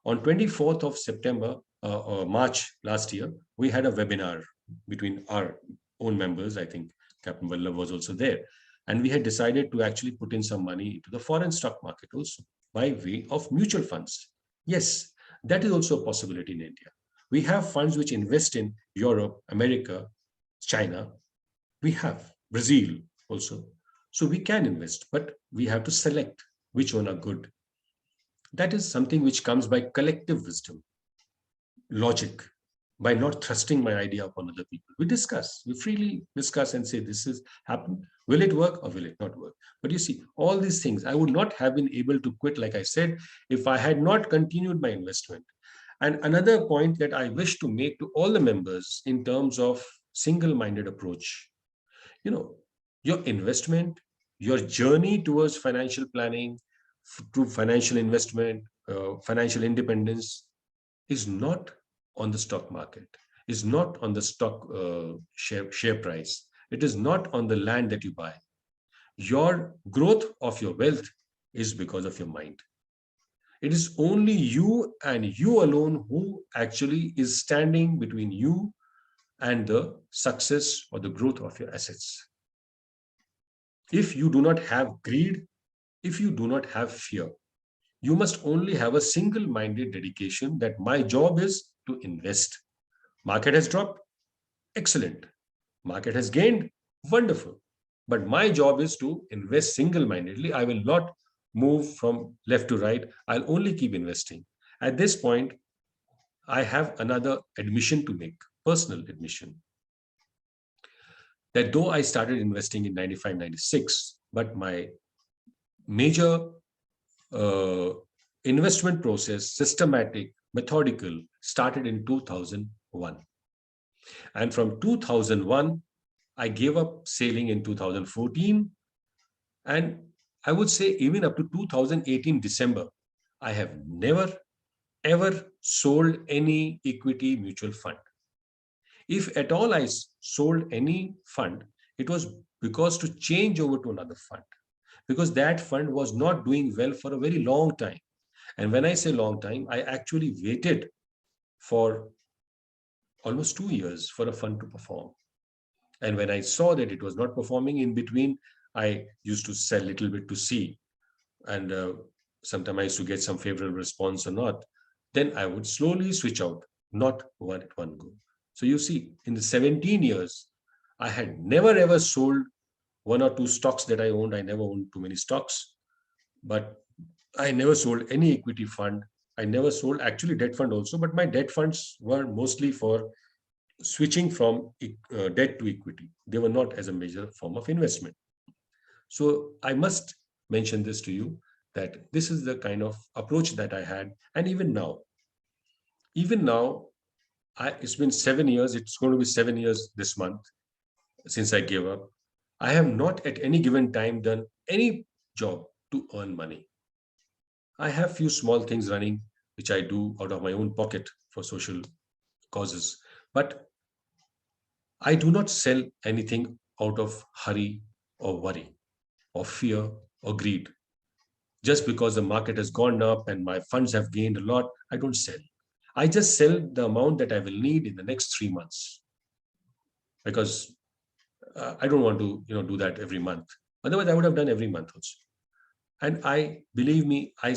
On 24th of September or March last year, we had a webinar between our own members. I think Captain Vallabh was also there. And we had decided to actually put in some money into the foreign stock market also by way of mutual funds. Yes, that is also a possibility in India. We have funds which invest in Europe, America, China. We have Brazil also. So we can invest, but we have to select which one are good. That is something which comes by collective wisdom, logic, by not thrusting my idea upon other people. We freely discuss and say, this is happened. Will it work or will it not work? But you see, all these things, I would not have been able to quit, like I said, if I had not continued my investment. And another point that I wish to make to all the members in terms of single-minded approach, your investment, your journey towards financial planning, to financial investment, financial independence is not on the stock market, is not on the stock share price. It is not on the land that you buy. Your growth of your wealth is because of your mind. It is only you and you alone who actually is standing between you and the success or the growth of your assets. If you do not have greed, if you do not have fear, you must only have a single-minded dedication that my job is to invest. Market has dropped, excellent. Market has gained, wonderful. But my job is to invest single-mindedly. I will not move from left to right. I'll only keep investing. At this point, I have another admission to make, personal admission, that though I started investing in 95, 96, but my major investment process, systematic, methodical, started in 2001. And from 2001, I gave up sailing in 2014. And I would say even up to 2018 December, I have never, ever sold any equity mutual fund. If at all I sold any fund, it was because to change over to another fund, because that fund was not doing well for a very long time. And when I say long time, I actually waited for almost 2 years for a fund to perform. And when I saw that it was not performing in between, I used to sell a little bit to see. And sometimes I used to get some favorable response or not. Then I would slowly switch out, not one at one go. So you see, in the 17 years, I had never ever sold one or two stocks that I owned. I never owned too many stocks, but I never sold any equity fund. I never sold actually debt fund also, but my debt funds were mostly for switching from debt to equity. They were not as a major form of investment. So I must mention this to you that this is the kind of approach that I had. And even now, it's been 7 years. It's going to be 7 years this month since I gave up. I have not at any given time done any job to earn money. I have few small things running, which I do out of my own pocket for social causes. But I do not sell anything out of hurry or worry or fear or greed. Just because the market has gone up and my funds have gained a lot, I don't sell. I just sell the amount that I will need in the next 3 months, because I don't want to do that every month. Otherwise, I would have done every month also. And believe me, I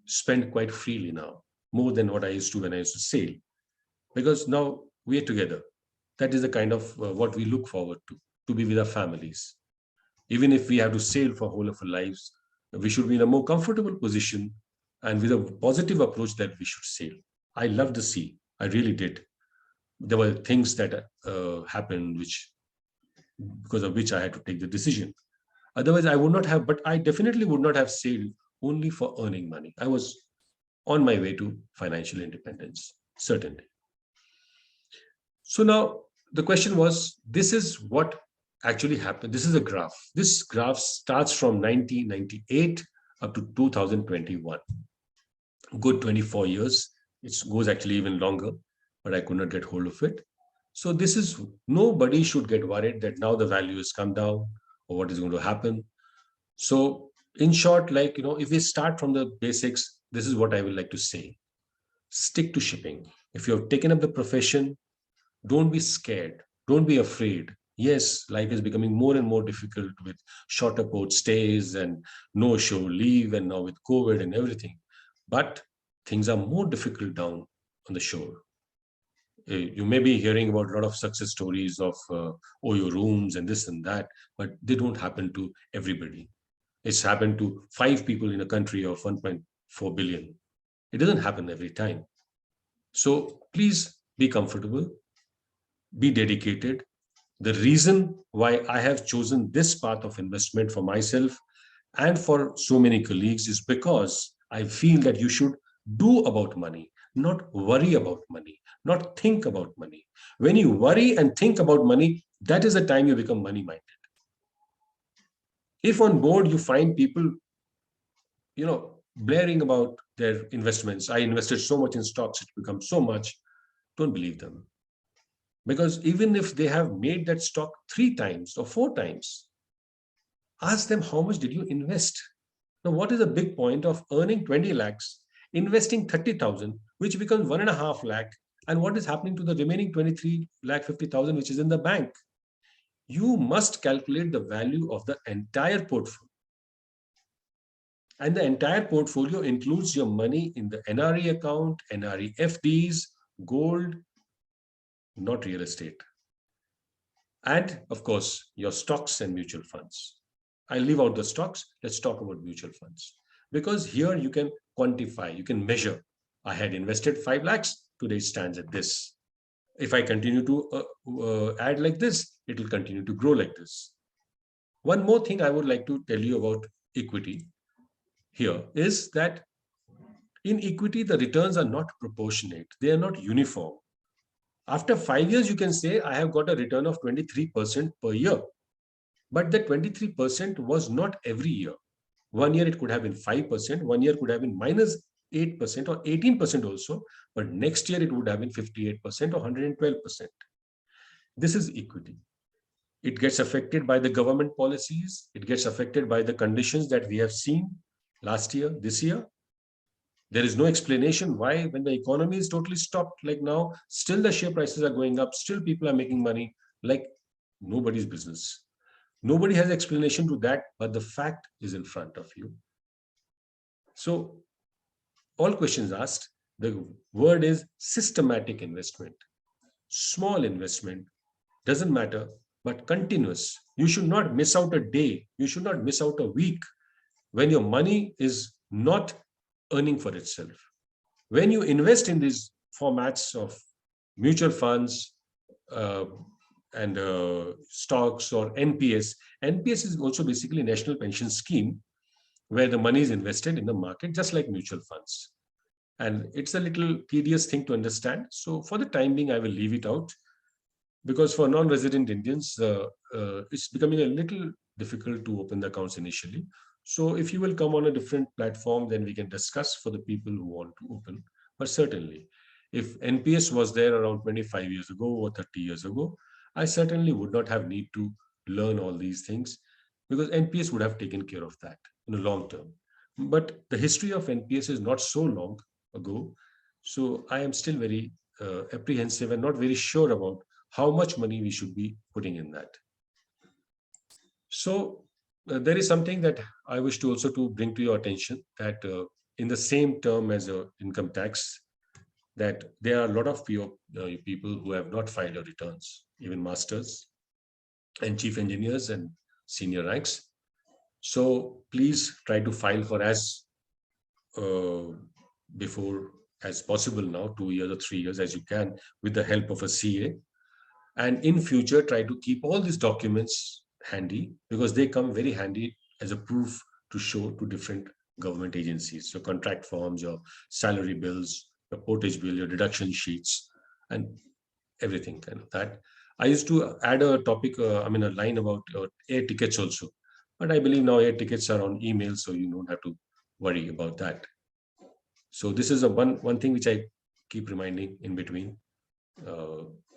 spend quite freely now, more than what I used to when I used to sail, because now we are together. That is the kind of what we look forward to be with our families. Even if we have to sail for whole of our lives, we should be in a more comfortable position and with a positive approach that we should sail. I love the sea. I really did. There were things that happened because of which I had to take the decision. Otherwise, I would not have, but I definitely would not have sailed only for earning money. I was on my way to financial independence, certainly. So now the question was, this is what actually happened. This is a graph. This graph starts from 1998 up to 2021. Good 24 years. It goes actually even longer, but I could not get hold of it. So this is, nobody should get worried that now the value has come down or what is going to happen. So in short, if we start from the basics, this is what I would like to say. Stick to shipping. If you have taken up the profession, don't be scared. Don't be afraid. Yes, life is becoming more and more difficult with shorter port stays and no show leave, and now with COVID and everything. But things are more difficult down on the shore. You may be hearing about a lot of success stories of Oyo rooms and this and that, but they don't happen to everybody. It's happened to 5 people in a country of 1.4 billion. It doesn't happen every time. So please be comfortable, be dedicated. The reason why I have chosen this path of investment for myself and for so many colleagues is because I feel that you should do about money, not worry about money, not think about money. When you worry and think about money, that is the time you become money-minded. If on board you find people, blaring about their investments, I invested so much in stocks, it becomes so much, don't believe them. Because even if they have made that stock 3 times or 4 times, ask them, how much did you invest? Now, what is the big point of earning 20 lakhs, investing 30,000, which becomes 1.5 lakh, and what is happening to the remaining 23 lakh 50,000, which is in the bank? You must calculate the value of the entire portfolio. And the entire portfolio includes your money in the NRE account, NRE FDs, gold, not real estate. And of course, your stocks and mutual funds. I leave out the stocks. Let's talk about mutual funds. Because here you can quantify, you can measure. I had invested 5 lakhs, today it stands at this. If I continue to add like this, it will continue to grow like this. One more thing I would like to tell you about equity here is that In equity, the returns are not proportionate. They are not uniform. After 5 years, you can say, I have got a return of 23% per year. But the 23% was not every year. 1 year it could have been 5%, 1 year could have been minus 8% or 18% also, but next year it would have been 58% or 112%. This is equity. It gets affected by the government policies. It gets affected by the conditions that we have seen last year, this year. There is no explanation why, when the economy is totally stopped, like now, still the share prices are going up, still people are making money, like nobody's business. Nobody has explanation to that, but the fact is in front of you. So all questions asked, the word is systematic investment. Small investment, doesn't matter, but continuous. You should not miss out a day. You should not miss out a week when your money is not earning for itself. When you invest in these formats of mutual funds and stocks or NPS, NPS is also basically National Pension Scheme, where the money is invested in the market, just like mutual funds. And it's a little tedious thing to understand. So for the time being, I will leave it out, because for non-resident Indians, it's becoming a little difficult to open the accounts initially. So if you will come on a different platform, then we can discuss for the people who want to open. But certainly, if NPS was there around 25 years ago or 30 years ago, I certainly would not have need to learn all these things, because NPS would have taken care of that in the long term. But the history of NPS is not so long ago. So I am still very apprehensive and not very sure about how much money we should be putting in that. So there is something that I wish to also to bring to your attention, that in the same term as income tax, that there are a lot of people who have not filed their returns, even masters and chief engineers and senior ranks. So please try to file for as before as possible now, 2 years or 3 years as you can, with the help of a CA. And in future, try to keep all these documents handy, because they come very handy as a proof to show to different government agencies. So contract forms, your salary bills, your portage bill, your deduction sheets, and everything kind of that. I used to add a topic, a line about air tickets also. But I believe now air tickets are on email, so you don't have to worry about that. So this is one thing which I keep reminding in between.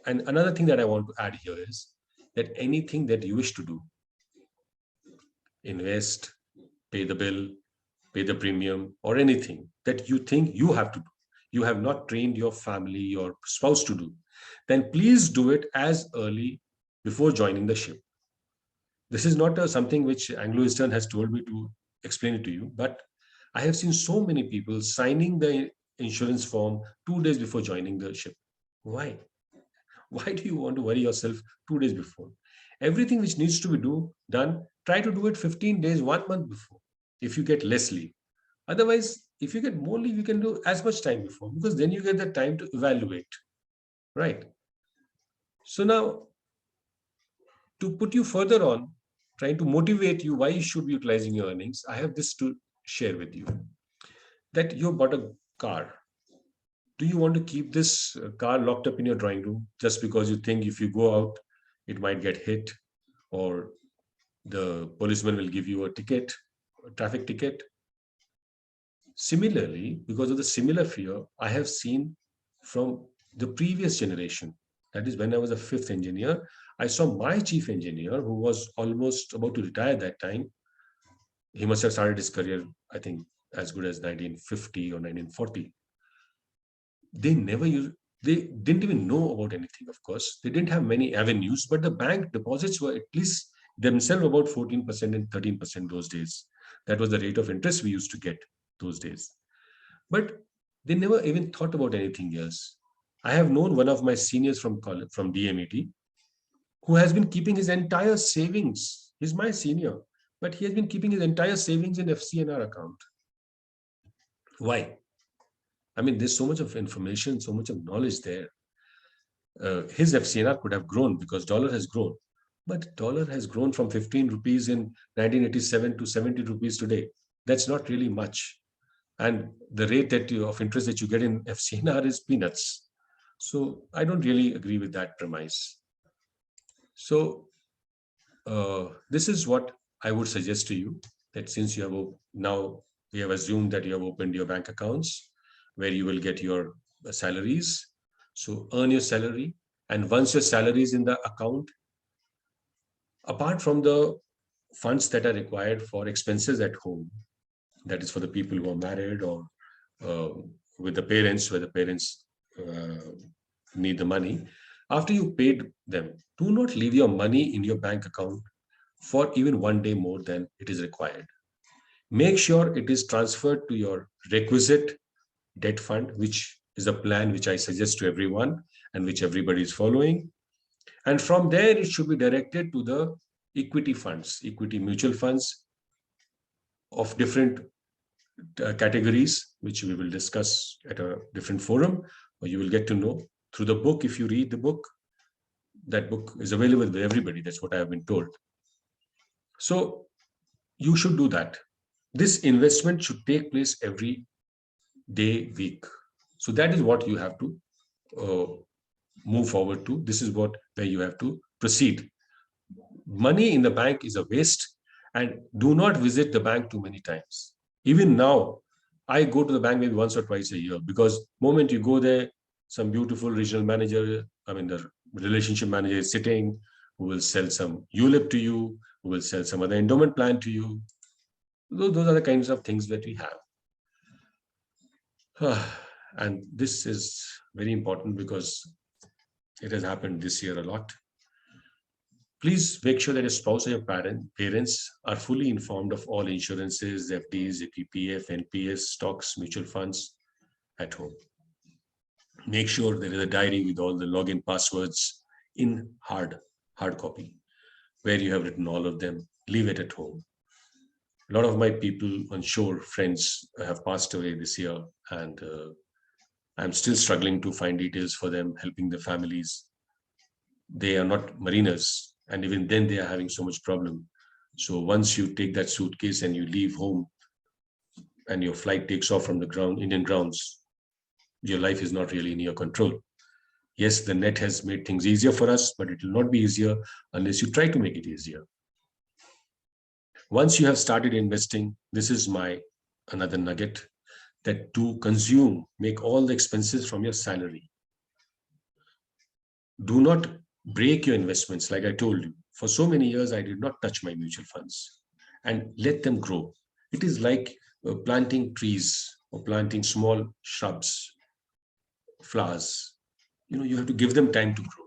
And another thing that I want to add here is that anything that you wish to do, invest, pay the bill, pay the premium, or anything that you think you have to do, you have not trained your family, your spouse to do, then please do it as early before joining the ship. This is not something which Anglo-Eastern has told me to explain it to you, but I have seen so many people signing the insurance form 2 days before joining the ship. Why? Why do you want to worry yourself 2 days before? Everything which needs to be done, try to do it 15 days, 1 month before, if you get less leave. Otherwise, if you get more leave, you can do as much time before, because then you get the time to evaluate, right? So now, to put you further on, trying to motivate you why you should be utilizing your earnings, I have this to share with you, that you bought a car. Do you want to keep this car locked up in your drawing room just because you think if you go out, it might get hit, or the policeman will give you a ticket, a traffic ticket? Similarly, because of the similar fear, I have seen from the previous generation. That is, when I was a fifth engineer, I saw my chief engineer, who was almost about to retire that time. He must have started his career, I think, as good as 1950 or 1940. They didn't even know about anything, of course. They didn't have many avenues, but the bank deposits were at least themselves about 14% and 13% those days. That was the rate of interest we used to get those days. But they never even thought about anything else. I have known one of my seniors from college, from DMET, who has been keeping his entire savings. He's my senior, but he has been keeping his entire savings in FCNR account. Why? I mean, there's so much of information, so much of knowledge there. His FCNR could have grown because dollar has grown, but dollar has grown from 15 rupees in 1987 to 70 rupees today. That's not really much. and the rate of interest that you get in FCNR is peanuts. So I don't really agree with that premise. So this is what I would suggest to you, that since you have now we have assumed that you have opened your bank accounts where you will get your salaries. So earn your salary, and once your salary is in the account, apart from the funds that are required for expenses at home, that is for the people who are married or with the parents, where the parents need the money, after you paid them, do not leave your money in your bank account for even one day more than it is required. Make sure it is transferred to your requisite debt fund, which is a plan which I suggest to everyone and which everybody is following. And from there, it should be directed to the equity funds, equity mutual funds of different categories, which we will discuss at a different forum, or you will get to know through the book. If you read the book, that book is available with everybody. That's what I have been told. So you should do that. This investment should take place every day, week. So that is what you have to move forward to. This is where you have to proceed. Money in the bank is a waste, and do not visit the bank too many times. Even now, I go to the bank maybe once or twice a year, because moment you go there, some beautiful regional manager, the relationship manager is sitting, who will sell some ULIP to you, who will sell some other endowment plan to you. Those are the kinds of things that we have. And this is very important because it has happened this year a lot. Please make sure that your spouse or your parents are fully informed of all insurances, FDs, PPF, NPS, stocks, mutual funds at home. Make sure there is a diary with all the login passwords in hard copy, where you have written all of them. Leave it at home. A lot of my people on shore, friends, have passed away this year, and I'm still struggling to find details for them, helping the families. They are not mariners, and even then they are having so much problem. So once you take that suitcase and you leave home and your flight takes off from the Indian grounds, your life is not really in your control. Yes, the net has made things easier for us, but it will not be easier unless you try to make it easier. Once you have started investing, this is my another nugget, that to consume, make all the expenses from your salary. Do not break your investments. Like I told you, for so many years, I did not touch my mutual funds, and let them grow. It is like planting trees or planting small shrubs, flowers. You have to give them time to grow.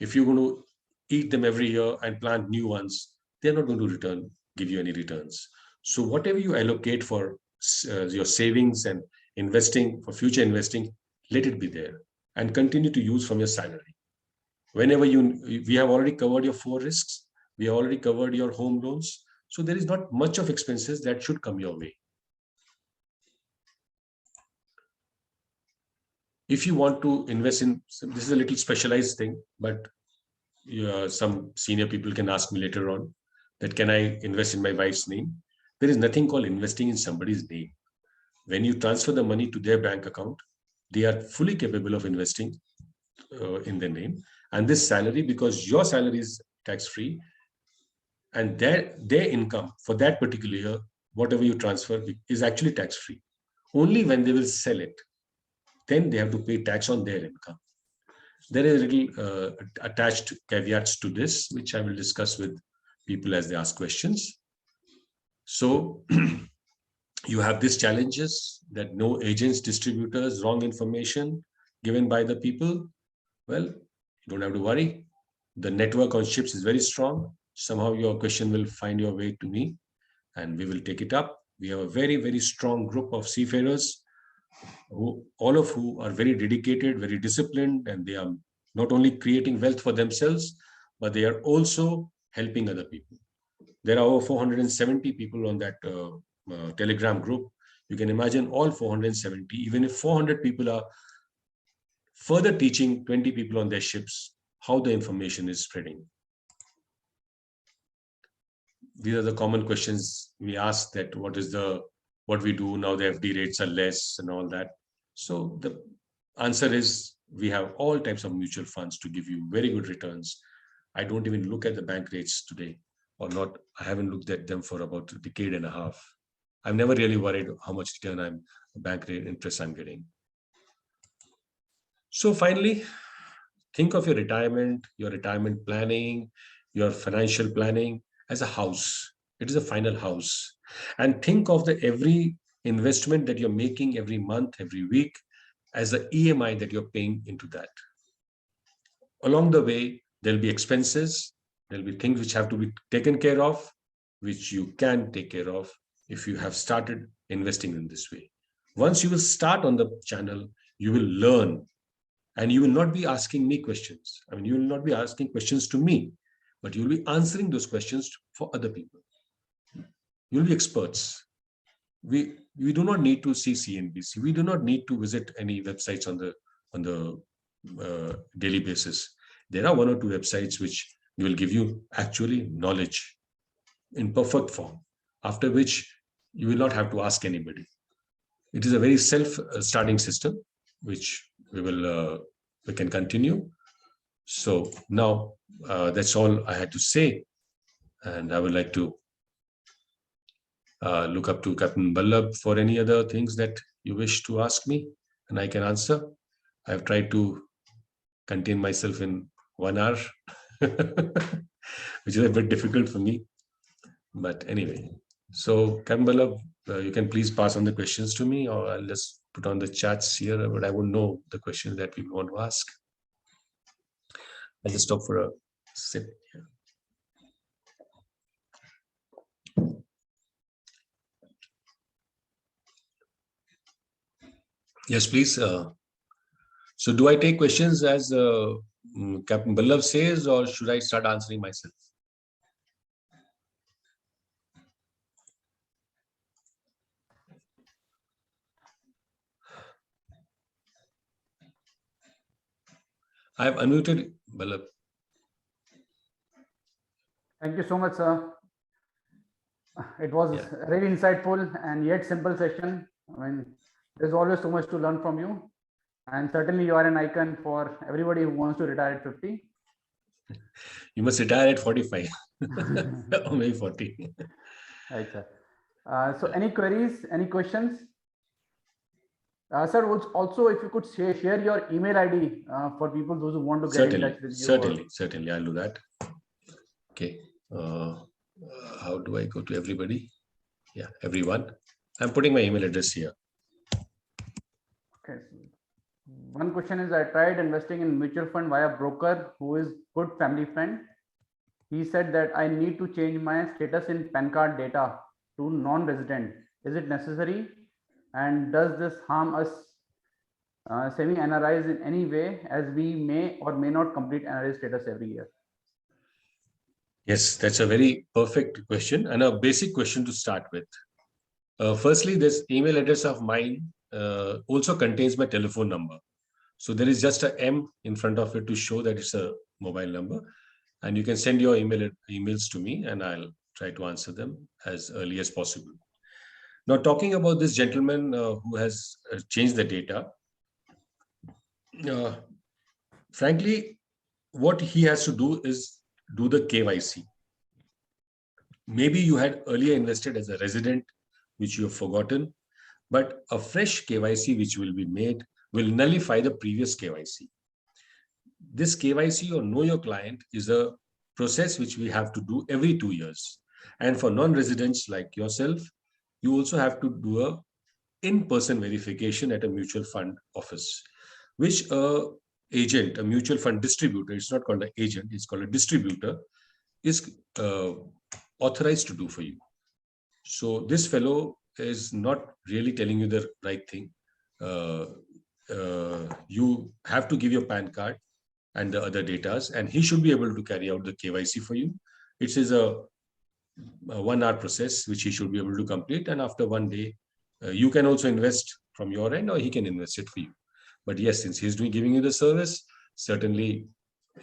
If you're going to eat them every year and plant new ones, they're not going to give you any returns. So whatever you allocate for your savings and investing, for future investing, let it be there and continue to use from your salary. Whenever we have already covered your 4 risks, we have already covered your home loans. So there is not much of expenses that should come your way. If you want to invest in, this is a little specialized thing, but some senior people can ask me later on that, can I invest in my wife's name? There is nothing called investing in somebody's name. When you transfer the money to their bank account, they are fully capable of investing in their name. And this salary, because your salary is tax-free, and their income for that particular year, whatever you transfer, is actually tax-free. Only when they will sell it, then they have to pay tax on their income. There is a little attached caveats to this, which I will discuss with people as they ask questions. So you have these challenges, that no agents, distributors, wrong information given by the people. Well, you don't have to worry. The network on ships is very strong. Somehow your question will find your way to me, and we will take it up. We have a very, very strong group of seafarers, all of who are very dedicated, very disciplined, and they are not only creating wealth for themselves, but they are also helping other people. There are over 470 people on that Telegram group. You can imagine all 470, even if 400 people are further teaching 20 people on their ships how the information is spreading. These are the common questions we ask, that what is the what we do now, the FD rates are less and all that. So the answer is we have all types of mutual funds to give you very good returns. I don't even look at the bank rates today, or not. I haven't looked at them for about a decade and a half. I've never really worried how much return bank rate interest I'm getting. So finally, think of your retirement planning, your financial planning as a house. It is a final house. And think of every investment that you're making every month, every week, as an EMI that you're paying into that. Along the way, there'll be expenses, there'll be things which have to be taken care of, which you can take care of if you have started investing in this way. Once you will start on the channel, you will learn, and you will not be asking me questions. I mean, you will not be asking questions to me, but you'll be answering those questions for other people. You'll be experts. We do not need to see CNBC. We do not need to visit any websites on the daily basis. There are one or two websites which will give you actually knowledge in perfect form, after which you will not have to ask anybody. It is a very self-starting system, which we can continue. So now that's all I had to say, and I would like to look up to Captain Ballab for any other things that you wish to ask me, and I can answer. I've tried to contain myself in 1 hour, which is a bit difficult for me. But anyway, so Captain Ballab, you can please pass on the questions to me, or I'll just put on the chats here, but I won't know the questions that people want to ask. I'll just stop for a sip here. Yes, please. So do I take questions as Captain Ballab says, or should I start answering myself? I have unmuted Ballab. Thank you so much, sir. It was really insightful and yet simple session. I mean, there's always so much to learn from you. And certainly you are an icon for everybody who wants to retire at 50. You must retire at 45 or maybe 40. Right, sir. So any queries, any questions? Sir, also if you could share your email ID for people, those who want to get in touch with you. Certainly, I'll do that. Okay. How do I go to everybody? Yeah, everyone. I'm putting my email address here. Okay. One question is, I tried investing in mutual fund via broker who is good family friend. He said that I need to change my status in PAN card data to non-resident. Is it necessary? And does this harm us semi-NRIs in any way, as we may or may not complete NRI status every year? Yes, that's a very perfect question and a basic question to start with. Firstly, this email address of mine also contains my telephone number. So there is just an M in front of it to show that it's a mobile number. And you can send your emails to me, and I'll try to answer them as early as possible. Now, talking about this gentleman who has changed the data, frankly, what he has to do is do the KYC. Maybe you had earlier invested as a resident, which you have forgotten, but a fresh KYC which will be made will nullify the previous KYC. This KYC, or Know Your Client, is a process which we have to do every 2 years. And for non-residents like yourself, you also have to do a in-person verification at a mutual fund office, which a mutual fund distributor, it's not called an agent, it's called a distributor, is authorized to do for you. So this fellow is not really telling you the right thing. You have to give your PAN card and the other data, and he should be able to carry out the KYC for you. It is a 1 hour process which he should be able to complete, and after 1 day, you can also invest from your end, or he can invest it for you. But yes, since he's giving you the service, certainly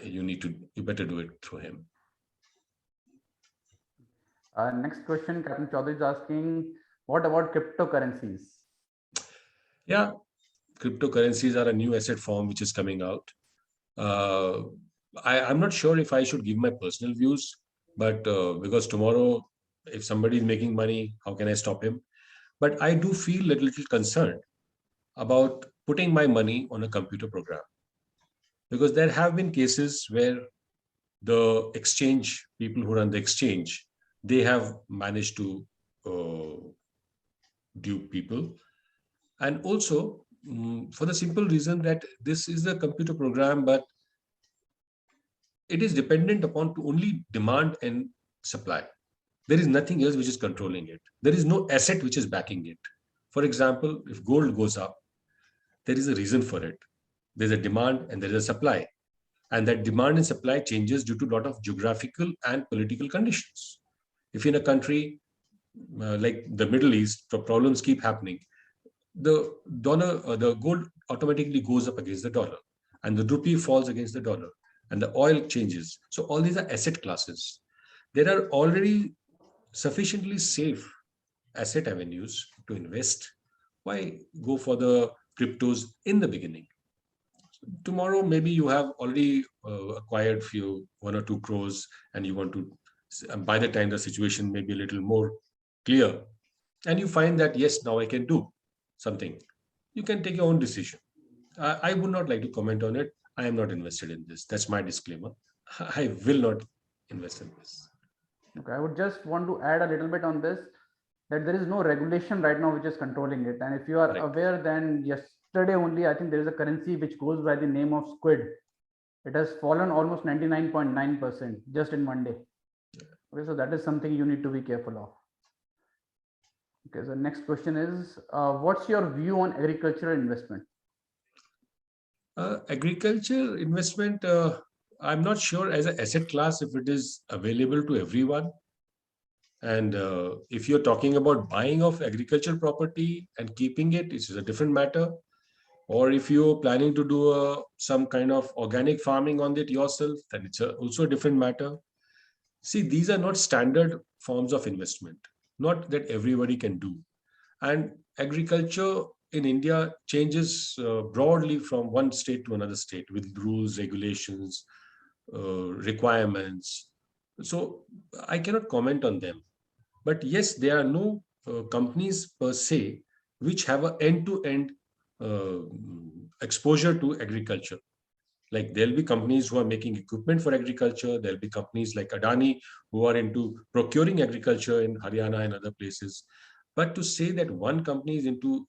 you better do it through him. Next question, Captain Chaudhary is asking, What about cryptocurrencies? Yeah, cryptocurrencies are a new asset form which is coming out. Uh, I'm not sure if I should give my personal views, but because tomorrow, if somebody is making money, how can I stop him? But I do feel a little concerned about putting my money on a computer program, because there have been cases where the exchange people who run the exchange, they have managed to dupe people. And also, for the simple reason that this is a computer program, but it is dependent upon to only demand and supply. There is nothing else which is controlling it. There is no asset which is backing it. For example, if gold goes up, there is a reason for it. There's a demand and there is a supply. And that demand and supply changes due to a lot of geographical and political conditions. If in a country like the Middle East, the problems keep happening, the dollar, the gold automatically goes up against the dollar, and the rupee falls against the dollar, and the oil changes. So all these are asset classes. There are already sufficiently safe asset avenues to invest. Why go for the cryptos in the beginning? Tomorrow, maybe you have already acquired few 1 or 2 crores, and you want to, by the time the situation may be a little more clear, and you find that, yes, now I can do something, you can take your own decision. I would not like to comment on it. I am not invested in this. That's my disclaimer. I will not invest in this. Okay, I would just want to add a little bit on this, that there is no regulation right now which is controlling it. And if you are Right. aware, then yesterday only, I think there is a currency which goes by the name of squid. It has fallen almost 99.9% just in one day. Okay, so that is something you need to be careful of. Okay, so next question is, what's your view on agricultural investment? Agriculture investment, I'm not sure as an asset class if it is available to everyone. And if you're talking about buying of agricultural property and keeping it, it's a different matter. Or if you're planning to do some kind of organic farming on it yourself, then it's also a different matter. See, these are not standard forms of investment, not that everybody can do. And agriculture in India changes broadly from one state to another state with rules, regulations, requirements. So I cannot comment on them. But yes, there are no companies per se which have an end-to-end exposure to agriculture. Like there'll be companies who are making equipment for agriculture. There'll be companies like Adani who are into procuring agriculture in Haryana and other places. But to say that one company is into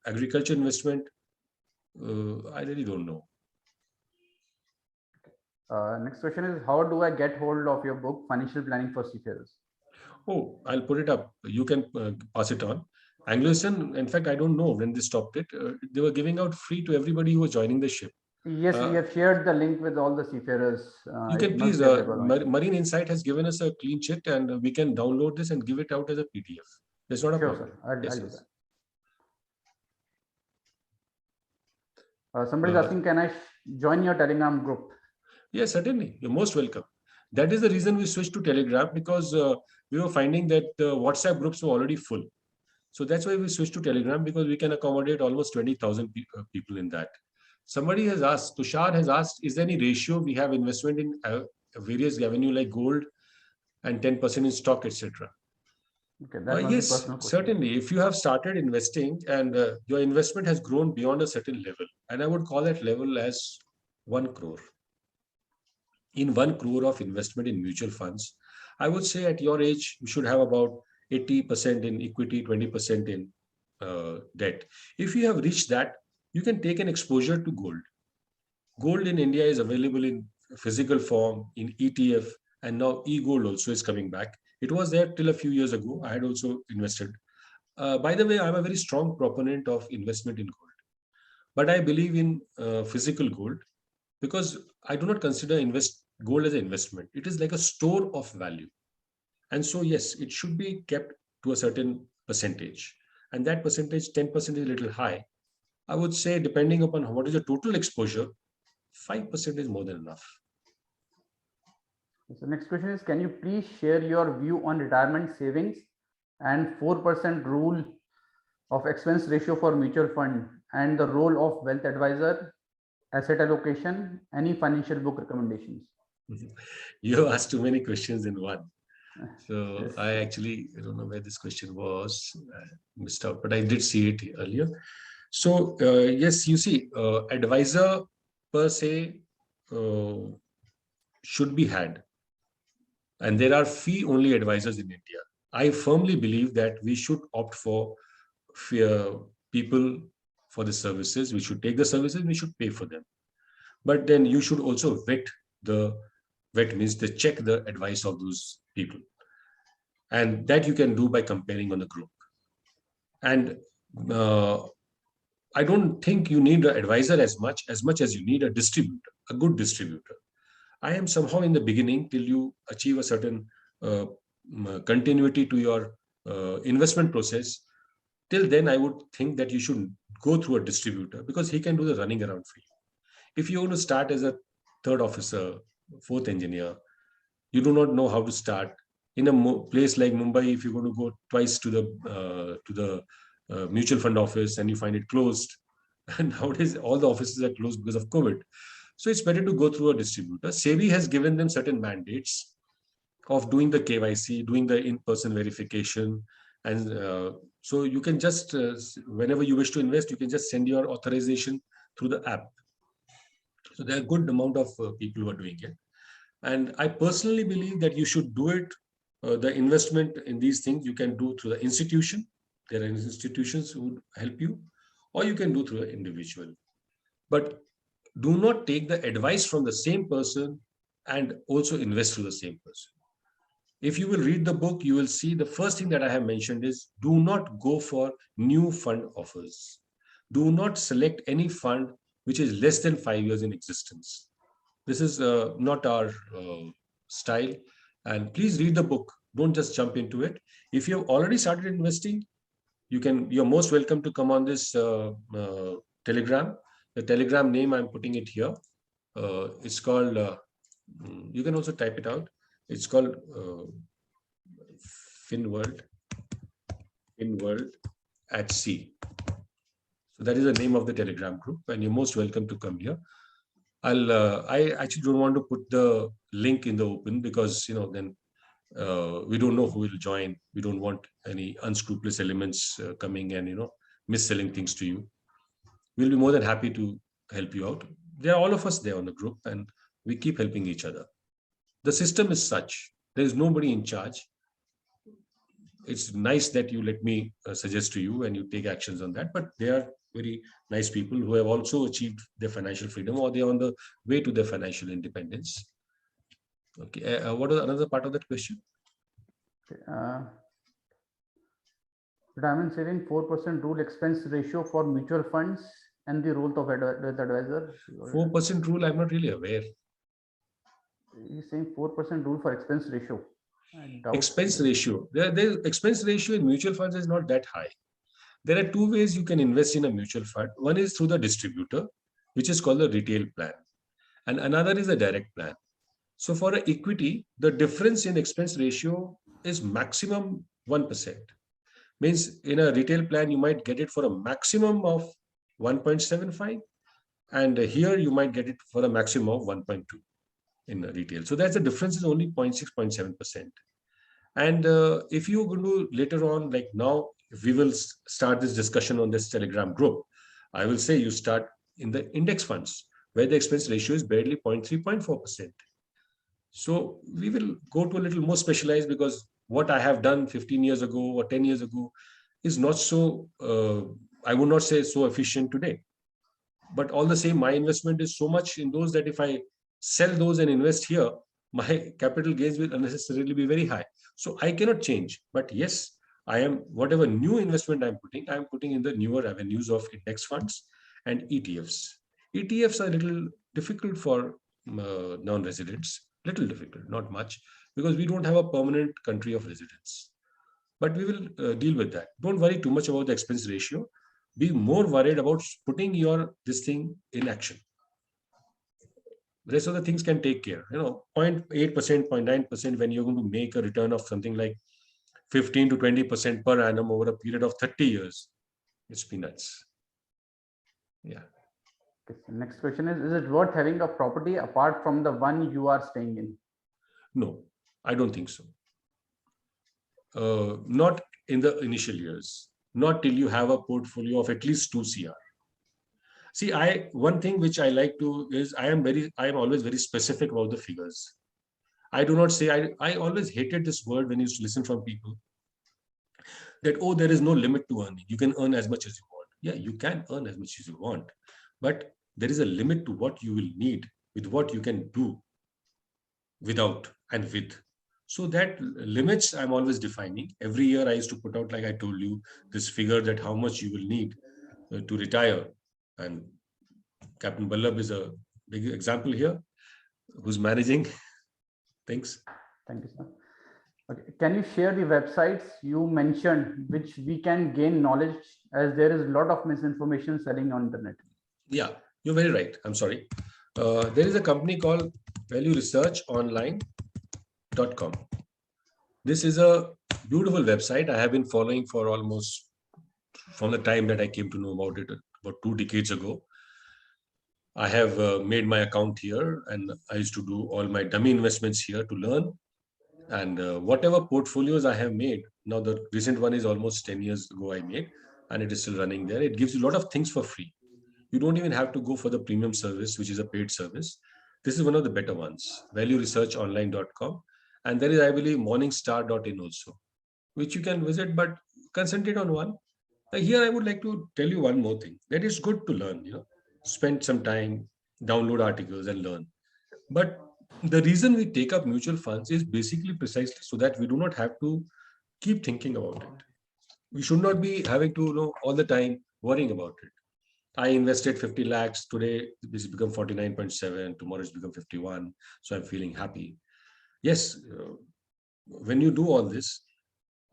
agriculture investment, I really don't know. Next question is, how do I get hold of your book, Financial Planning for Seafarers? Oh, I'll put it up. You can pass it on. Anglo-Indian, in fact, I don't know when they stopped it. They were giving out free to everybody who was joining the ship. Yes, we have shared the link with all the seafarers. You It can must please, be available. Marine Insight has given us a clean sheet and we can download this and give it out as a PDF. That's not a Sure, problem. sir. I'll Yes, do yes. that. Somebody's asking, can I join your Telegram group? Yes, certainly. You're most welcome. That is the reason we switched to Telegram, because we were finding that WhatsApp groups were already full. So that's why we switched to Telegram, because we can accommodate almost 20,000 people in that. Somebody has asked, Tushar has asked, is there any ratio we have investment in various avenue like gold and 10% in stock, etc.? Okay, that must be Yes, personal question. certainly. If you have started investing and your investment has grown beyond a certain level, and I would call that level as 1 crore. In 1 crore of investment in mutual funds, I would say at your age, you should have about 80% in equity, 20% in debt. If you have reached that, you can take an exposure to gold. Gold in India is available in physical form, in ETF, and now e-gold also is coming back. It was there till a few years ago. I had also invested. By the way, I'm a very strong proponent of investment in gold. But I believe in physical gold, because I do not consider gold as an investment. It is like a store of value. And so, yes, it should be kept to a certain percentage. And that percentage, 10% is a little high. I would say, depending upon what is the total exposure, 5% is more than enough. So next question is, can you please share your view on retirement savings and 4% rule of expense ratio for mutual fund, and the role of wealth advisor, asset allocation, any financial book recommendations. You asked too many questions in one. So Yes. I actually don't know where this question was. I missed out, but I did see it earlier. So yes, you see, advisor per se should be had, and there are fee-only advisors in India. I firmly believe that we should opt for people for the services. We should take the services. We should pay for them. But then you should also vet means they check the advice of those people, and that you can do by comparing on the group. And uh, I don't think you need an advisor as much as you need a distributor, a good distributor. I am somehow in the beginning till you achieve a certain uh, continuity to your investment process. Till then, I would think that you should go through a distributor because he can do the running around for you. If you want to start as a third officer, fourth engineer, you do not know how to start in a place like Mumbai. If you're going to go twice to the mutual fund office and you find it closed, and nowadays all the offices are closed because of COVID. So it's better to go through a distributor. SEBI has given them certain mandates of doing the KYC, doing the in-person verification, and so you can just whenever you wish to invest, you can just send your authorization through the app. So there are a good amount of people who are doing it. And I personally believe that you should do it. The investment in these things you can do through the institution. There are institutions who would help you, or you can do through an individual. But do not take the advice from the same person and also invest through the same person. If you will read the book, you will see the first thing that I have mentioned is do not go for new fund offers. Do not select any fund which is less than 5 years in existence. This is not our style. And please read the book. Don't just jump into it. If you have already started investing, you're most welcome to come on this Telegram. The Telegram name, I'm putting it here. It's called, you can also type it out. It's called FinWorld at Sea. So that is the name of the Telegram group, and you're most welcome to come here. I actually don't want to put the link in the open because then we don't know who will join. We don't want any unscrupulous elements coming and mis-selling things to you. We'll be more than happy to help you out. There are all of us there on the group, and we keep helping each other. The system is such. There is nobody in charge. It's nice that you let me suggest to you and you take actions on that, but they are very nice people who have also achieved their financial freedom, or they're on the way to their financial independence. Okay, what is another part of that question? Retirement saving 4% rule expense ratio for mutual funds and the role of advisor. 4% rule, I'm not really aware. He's saying 4% rule for expense ratio. Expense ratio. The expense ratio in mutual funds is not that high. There are two ways you can invest in a mutual fund. One is through the distributor, which is called the retail plan, and another is a direct plan. So for an equity, the difference in expense ratio is maximum 1%. Means in a retail plan, you might get it for a maximum of 1.75, and here you might get it for a maximum of 1.2 in retail. So that's the difference is only 0.6, 0.7%. And if you're going to later on, like now, if we will start this discussion on this Telegram group, I will say you start in the index funds where the expense ratio is barely 0.3, 0.4%. So we will go to a little more specialized because what I have done 15 years ago or 10 years ago is not so, I would not say so efficient today. But all the same, my investment is so much in those that if I sell those and invest here, my capital gains will unnecessarily be very high. So I cannot change. But yes, I am, whatever new investment I'm putting in the newer avenues of index funds and ETFs. ETFs are a little difficult for non-residents, little difficult, not much, because we don't have a permanent country of residence. But we will deal with that. Don't worry too much about the expense ratio. Be more worried about putting this thing in action. The rest of the things can take care. 0.8%, 0.9% when you're going to make a return of something like 15 to 20% per annum over a period of 30 years, it's peanuts. Yeah. Okay, so next question is it worth having a property apart from the one you are staying in? No, I don't think so. Not in the initial years, not till you have a portfolio of at least 2 CR. See, one thing which I like to is I am always very specific about the figures. I do not say, I always hated this word when you used to listen from people that, oh, there is no limit to earning. You can earn as much as you want. Yeah, you can earn as much as you want, but there is a limit to what you will need with what you can do without and with. So that limits I'm always defining. Every year I used to put out, like I told you, this figure that how much you will need to retire. And Captain Ballab is a big example here, who's managing things. Thank you, sir. Okay. Can you share the websites you mentioned which we can gain knowledge, as there is a lot of misinformation selling on internet? Yeah, you're very right. I'm sorry. There is a company called valueresearchonline.com. This is a beautiful website I have been following for almost from the time that I came to know about it about 2 decades ago. I have made my account here, and I used to do all my dummy investments here to learn. And whatever portfolios I have made, now the recent one is almost 10 years ago I made, and it is still running there. It gives you a lot of things for free. You don't even have to go for the premium service, which is a paid service. This is one of the better ones, valueresearchonline.com. And there is, I believe, morningstar.in also, which you can visit, but concentrate on one. Here, I would like to tell you one more thing, that it's good to learn, spend some time, download articles and learn. But the reason we take up mutual funds is basically precisely so that we do not have to keep thinking about it. We should not be having to, all the time worrying about it. I invested 50 lakhs today, this has become 49.7, tomorrow it's become 51. So I'm feeling happy. Yes, when you do all this,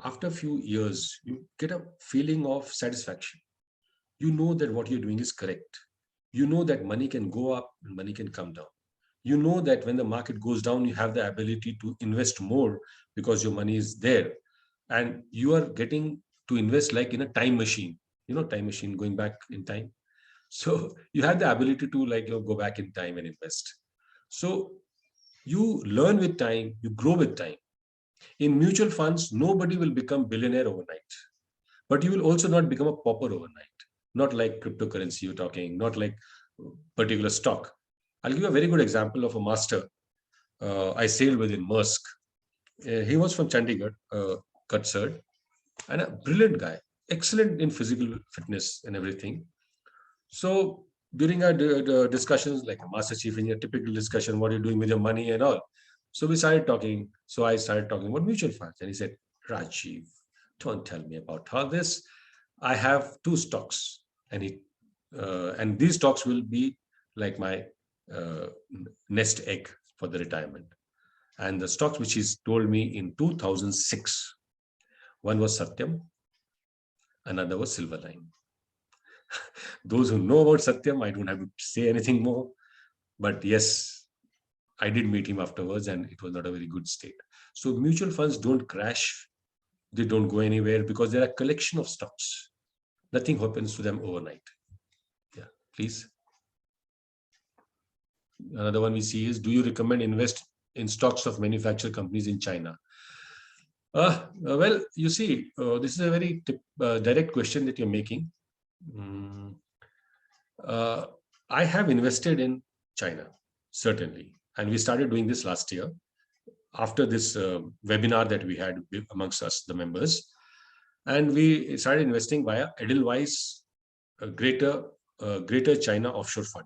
after a few years, you get a feeling of satisfaction. You know that what you're doing is correct. You know that money can go up and money can come down. You know that when the market goes down, you have the ability to invest more because your money is there. And you are getting to invest like in a time machine, time machine going back in time. So you have the ability to go back in time and invest. So you learn with time, you grow with time. In mutual funds, nobody will become billionaire overnight, but you will also not become a pauper overnight. Not like cryptocurrency you're talking, not like particular stock. I'll give you a very good example of a master I sailed with in Maersk. He was from Chandigarh, Cutsard, and a brilliant guy, excellent in physical fitness and everything. So during our discussions, like a master chief engineer, typical discussion, what are you doing with your money and all. So we started talking. So I started talking about mutual funds, and he said, Rajeeve, don't tell me about all this. I have 2 stocks, and these stocks will be like my nest egg for the retirement. And the stocks which he's told me in 2006, one was Satyam, another was Silverline. Those who know about Satyam, I don't have to say anything more. But yes, I did meet him afterwards, and it was not a very good state. So mutual funds don't crash. They don't go anywhere because they're a collection of stocks. Nothing happens to them overnight. Yeah, please. Another one we see is, do you recommend invest in stocks of manufacturer companies in China? Well, you see, this is a very direct question that you're making. I have invested in China, certainly. And we started doing this last year after this webinar that we had amongst us, the members. And we started investing via Edelweiss Greater China Offshore Fund.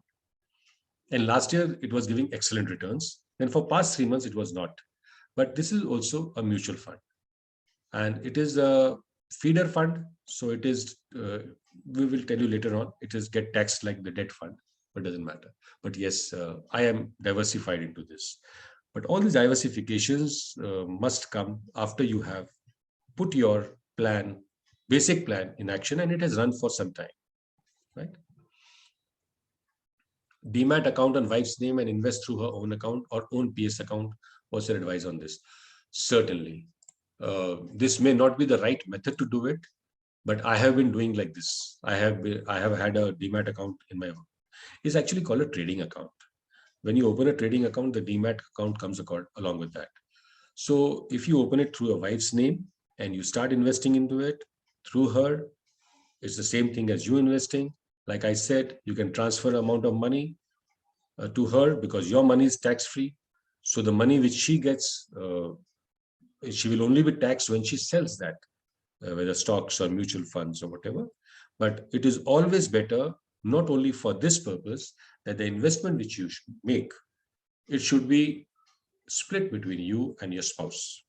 And last year, it was giving excellent returns. And for past 3 months, it was not. But this is also a mutual fund. And it is a feeder fund. So it is, we will tell you later on, it is get taxed like the debt fund, but it doesn't matter. But yes, I am diversified into this. But all these diversifications must come after you have put your plan, basic plan in action, and it has run for some time, right? Demat account on wife's name and invest through her own account or own PS account. What's your advice on this? Certainly. This may not be the right method to do it, but I have been doing like this. I have had a demat account in my home. It's actually called a trading account. When you open a trading account, the demat account comes along with that. So if you open it through your wife's name and you start investing into it through her, it's the same thing as you investing. Like I said, you can transfer amount of money to her because your money is tax free. So the money which she gets, she will only be taxed when she sells that, whether stocks or mutual funds or whatever. But it is always better, not only for this purpose, that the investment which you should make, it should be split between you and your spouse.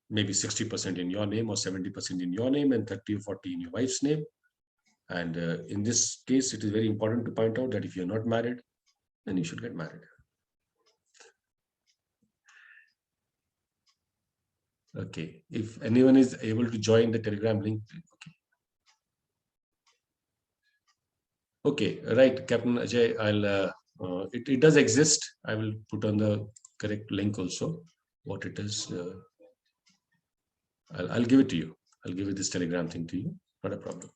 Maybe 60% in your name or 70% in your name and 30 or 40 in your wife's name. And in this case, it is very important to point out that if you're not married, then you should get married. Okay, if anyone is able to join the Telegram link, okay, right, Captain Ajay, it does exist. I will put on the correct link also, what it is. I'll give it to you. I'll give it this Telegram thing to you, not a problem.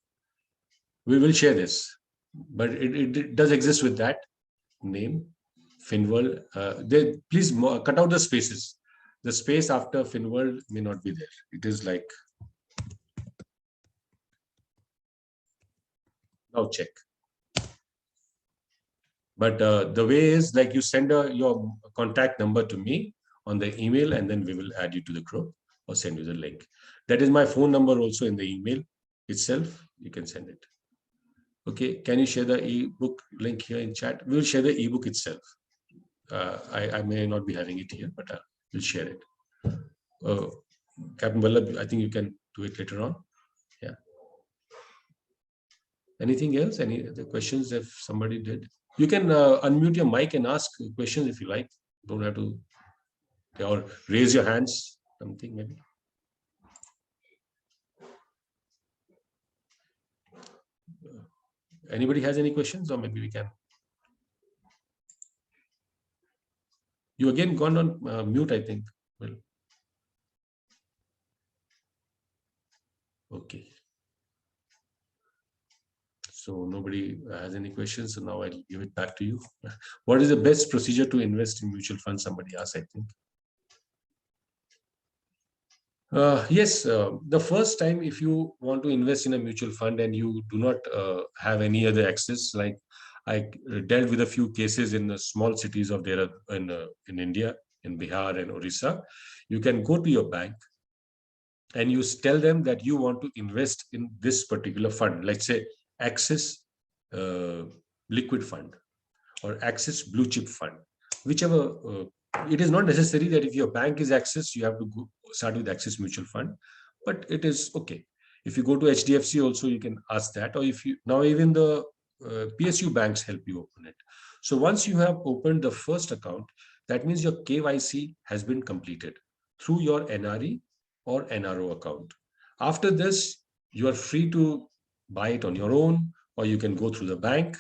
We will share this, but it does exist with that name, Finworld. Please cut out the spaces. The space after Finworld may not be there. It is like, now check. But the way is like you send your contact number to me on the email, and then we will add you to the group or send you the link. That is my phone number also in the email itself. You can send it. Okay, can you share the ebook link here in chat? We'll share the ebook itself. I may not be having it here, but we'll share it. Captain Vallabh, I think you can do it later on. Yeah. Anything else? Any other questions if somebody did? You can unmute your mic and ask questions if you like. Don't have to, or raise your hands, something maybe. Anybody has any questions, or maybe we can. You again gone on mute, I think. Well, okay. So nobody has any questions. So now I'll give it back to you. What is the best procedure to invest in mutual funds? Somebody asked, I think. Yes, the first time if you want to invest in a mutual fund and you do not have any other access, like I dealt with a few cases in the small cities of there in India, in Bihar and Orissa, you can go to your bank and you tell them that you want to invest in this particular fund, let's say Axis liquid fund or Axis blue chip fund, whichever. It is not necessary that if your bank is Axis, you have to start with Axis mutual fund, but it is okay. If you go to HDFC also, you can ask that, or if you, now even the PSU banks help you open it. So once you have opened the first account, that means your KYC has been completed through your NRE or NRO account. After this, you are free to buy it on your own, or you can go through the bank.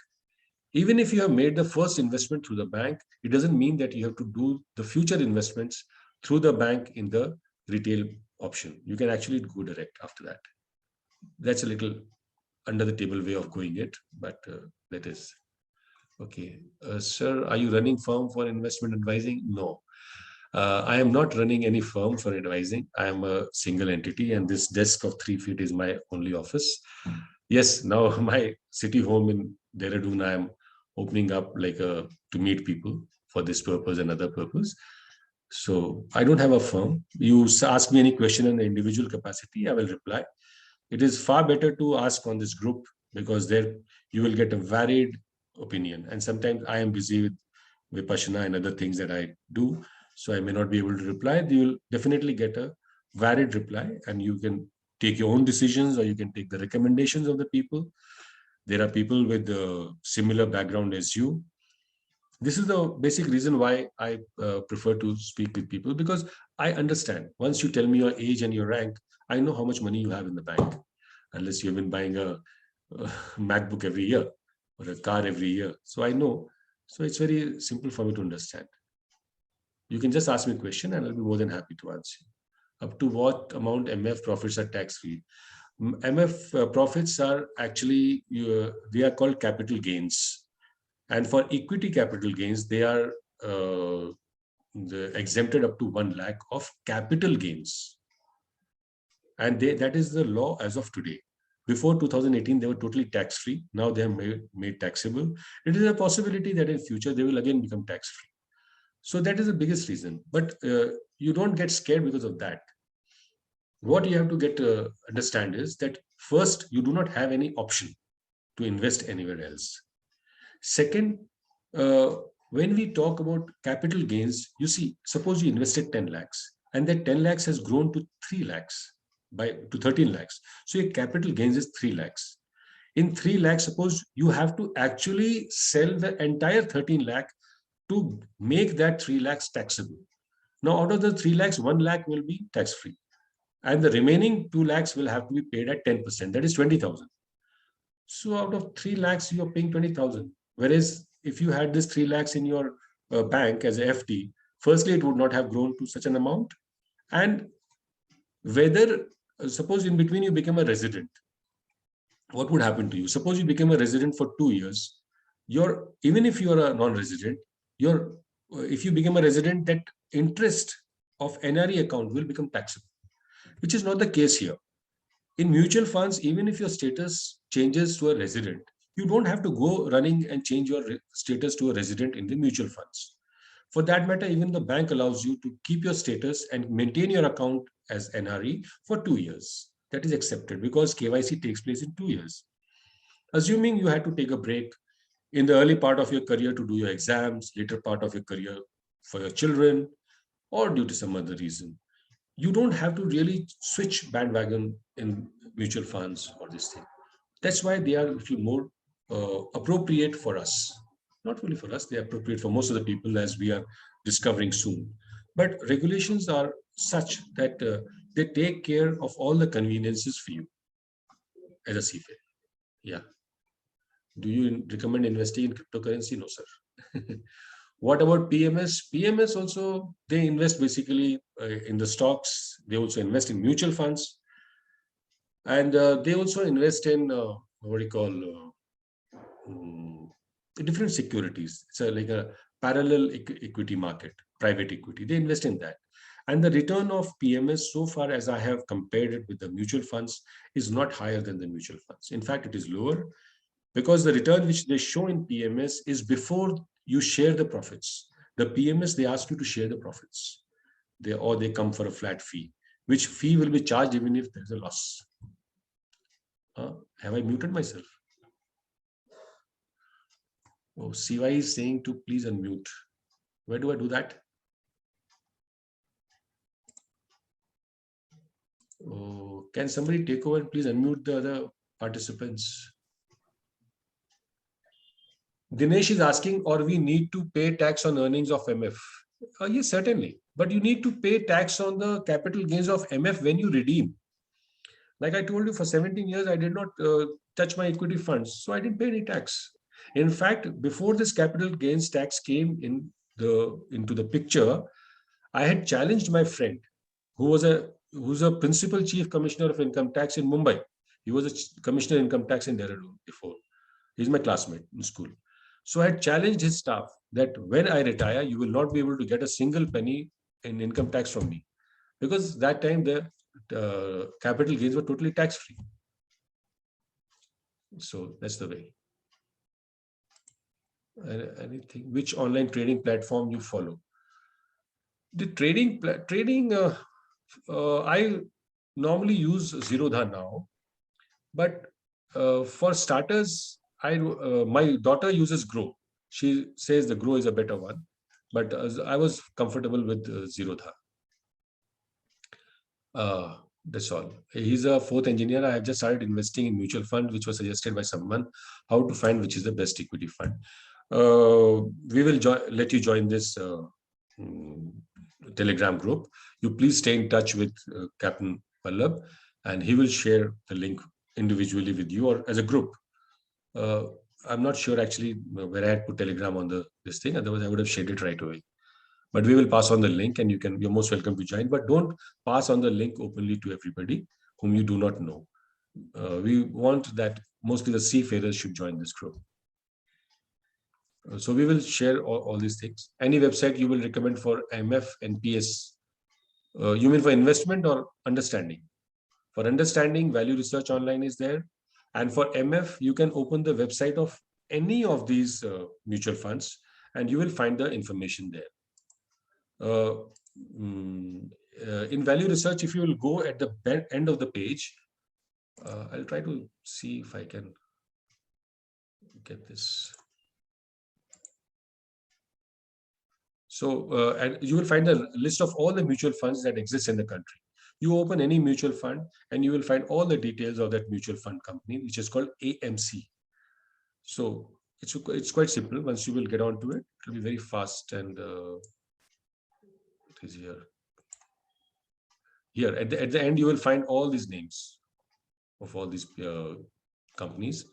Even if you have made the first investment through the bank, it doesn't mean that you have to do the future investments through the bank in the retail option. You can actually go direct after that. That's a little under the table way of going it, but that is okay. Sir, are you running firm for investment advising? No. I am not running any firm for advising. I am a single entity, and this desk of 3 feet is my only office. Yes, now my city home in Dehradun, I am opening up like to meet people for this purpose and other purpose. So I don't have a firm. You ask me any question in the individual capacity, I will reply. It is far better to ask on this group because there you will get a varied opinion. And sometimes I am busy with Vipassana and other things that I do, so I may not be able to reply. You will definitely get a varied reply, and you can take your own decisions or you can take the recommendations of the people. There are people with a similar background as you. This is the basic reason why I prefer to speak with people, because I understand. Once you tell me your age and your rank, I know how much money you have in the bank, unless you've been buying a MacBook every year or a car every year. So I know. So it's very simple for me to understand. You can just ask me a question and I'll be more than happy to answer. Up to what amount MF profits are tax-free? MF profits are actually, they are called capital gains. And for equity capital gains, they are exempted up to 1 lakh of capital gains. And that is the law as of today. Before 2018, they were totally tax-free. Now they are made taxable. It is a possibility that in future, they will again become tax-free. So that is the biggest reason. But you don't get scared because of that. What you have to get understand is that first, you do not have any option to invest anywhere else. Second, when we talk about capital gains, you see, suppose you invested 10 lakhs and that 10 lakhs has grown to 3 lakhs to 13 lakhs. So your capital gains is 3 lakhs. In 3 lakhs, suppose you have to actually sell the entire 13 lakh to make that 3 lakhs taxable. Now, out of the 3 lakhs, 1 lakh will be tax-free. And the remaining 2 lakhs will have to be paid at 10%. That is 20,000. So out of 3 lakhs, you are paying 20,000. Whereas if you had this 3 lakhs in your bank as a FD, firstly, it would not have grown to such an amount. And whether, suppose in between you become a resident, what would happen to you? Suppose you became a resident for 2 years. Even if you are a non-resident, if you become a resident, that interest of NRE account will become taxable, which is not the case here. In mutual funds, even if your status changes to a resident, you don't have to go running and change your status to a resident in the mutual funds. For that matter, even the bank allows you to keep your status and maintain your account as NRE for 2 years. That is accepted because KYC takes place in 2 years. Assuming you had to take a break in the early part of your career to do your exams, later part of your career for your children, or due to some other reason, you don't have to really switch bandwagon in mutual funds or this thing. That's why they are a little more appropriate for us. Not only for us, they are appropriate for most of the people, as we are discovering soon. But regulations are such that they take care of all the conveniences for you as a CFA. Yeah. Do you recommend investing in cryptocurrency? No, sir. What about PMS? PMS also, they invest basically in the stocks. They also invest in mutual funds. And they also invest in what do you call different securities. It's like a parallel equity market, private equity. They invest in that. And the return of PMS, so far as I have compared it with the mutual funds, is not higher than the mutual funds. In fact, it is lower because the return which they show in PMS is before you share the profits. The PMS, they ask you to share the profits. They come for a flat fee, which fee will be charged even if there's a loss. Have I muted myself? Oh, CY is saying to please unmute. Where do I do that? Oh, can somebody take over and please unmute the other participants? Dinesh is asking, or we need to pay tax on earnings of MF? Yes, certainly. But you need to pay tax on the capital gains of MF when you redeem. Like I told you, for 17 years, I did not touch my equity funds. So I didn't pay any tax. In fact, before this capital gains tax came into the picture, I had challenged my friend who's a principal chief commissioner of income tax in Mumbai. He was a commissioner of income tax in Dehradun before. He's my classmate in school. So I had challenged his staff that when I retire, you will not be able to get a single penny in income tax from me, because that time the capital gains were totally tax-free. So that's the way. Anything, which online trading platform you follow? The trading, I normally use Zerodha now, but for starters, my daughter uses Grow. She says the Grow is a better one, but I was comfortable with Zerodha. That's all. He's a fourth engineer. I have just started investing in mutual fund, which was suggested by someone, how to find which is the best equity fund. We will let you join this Telegram group. You please stay in touch with Captain Vallabh, and he will share the link individually with you or as a group. I'm not sure actually where I had put Telegram on this thing. Otherwise, I would have shared it right away. But we will pass on the link, and you're most welcome to join. But don't pass on the link openly to everybody whom you do not know. We want that mostly the seafarers should join this group. So we will share all these things. Any website you will recommend for MF and PS? You mean for investment or understanding? For understanding, Value Research Online is there. And for MF, you can open the website of any of these mutual funds, and you will find the information there. In Value Research, if you will go at the end of the page, I'll try to see if I can get this. So, and you will find a list of all the mutual funds that exist in the country. You open any mutual fund and you will find all the details of that mutual fund company, which is called AMC. So it's quite simple. Once you will get onto it, it will be very fast, and it is here. Here at the end, you will find all these names of all these companies,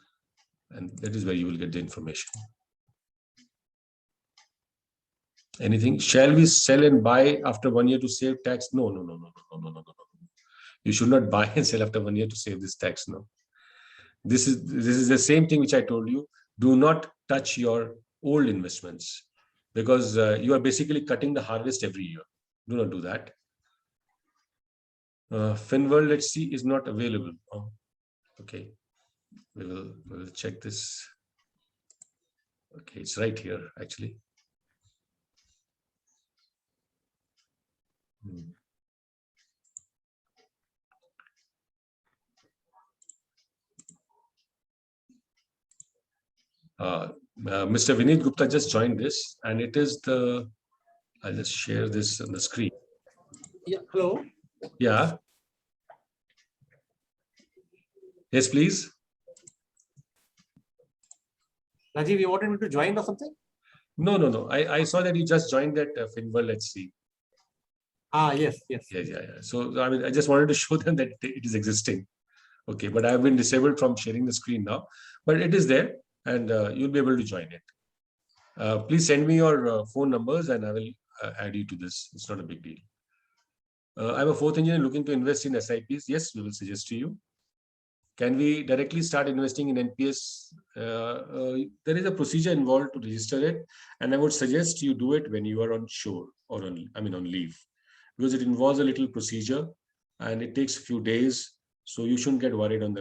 and that is where you will get the information. Anything? Shall we sell and buy after 1 year to save tax? No. You should not buy and sell after 1 year to save this tax. No. This is the same thing which I told you. Do not touch your old investments, because you are basically cutting the harvest every year. Do not do that. FinWorld, let's see, is not available. Oh, okay. We will check this. Okay, it's right here actually. Mr. Vineet Gupta just joined this, and it is the. I'll just share this on the screen. Yeah. Hello. Yeah. Yes, please. Rajeev, you wanted me to join or something? No. I saw that you just joined that FinWorld. Let's see. Yes. Yeah. So I mean, I just wanted to show them that it is existing. Okay, but I've been disabled from sharing the screen now, but it is there, and you'll be able to join it. Please send me your phone numbers, and I will add you to this. It's not a big deal. I'm a fourth engineer looking to invest in SIPs. Yes, we will suggest to you. Can we directly start investing in NPS? There is a procedure involved to register it, and I would suggest you do it when you are on shore or on leave, because it involves a little procedure and it takes a few days. So you shouldn't get worried on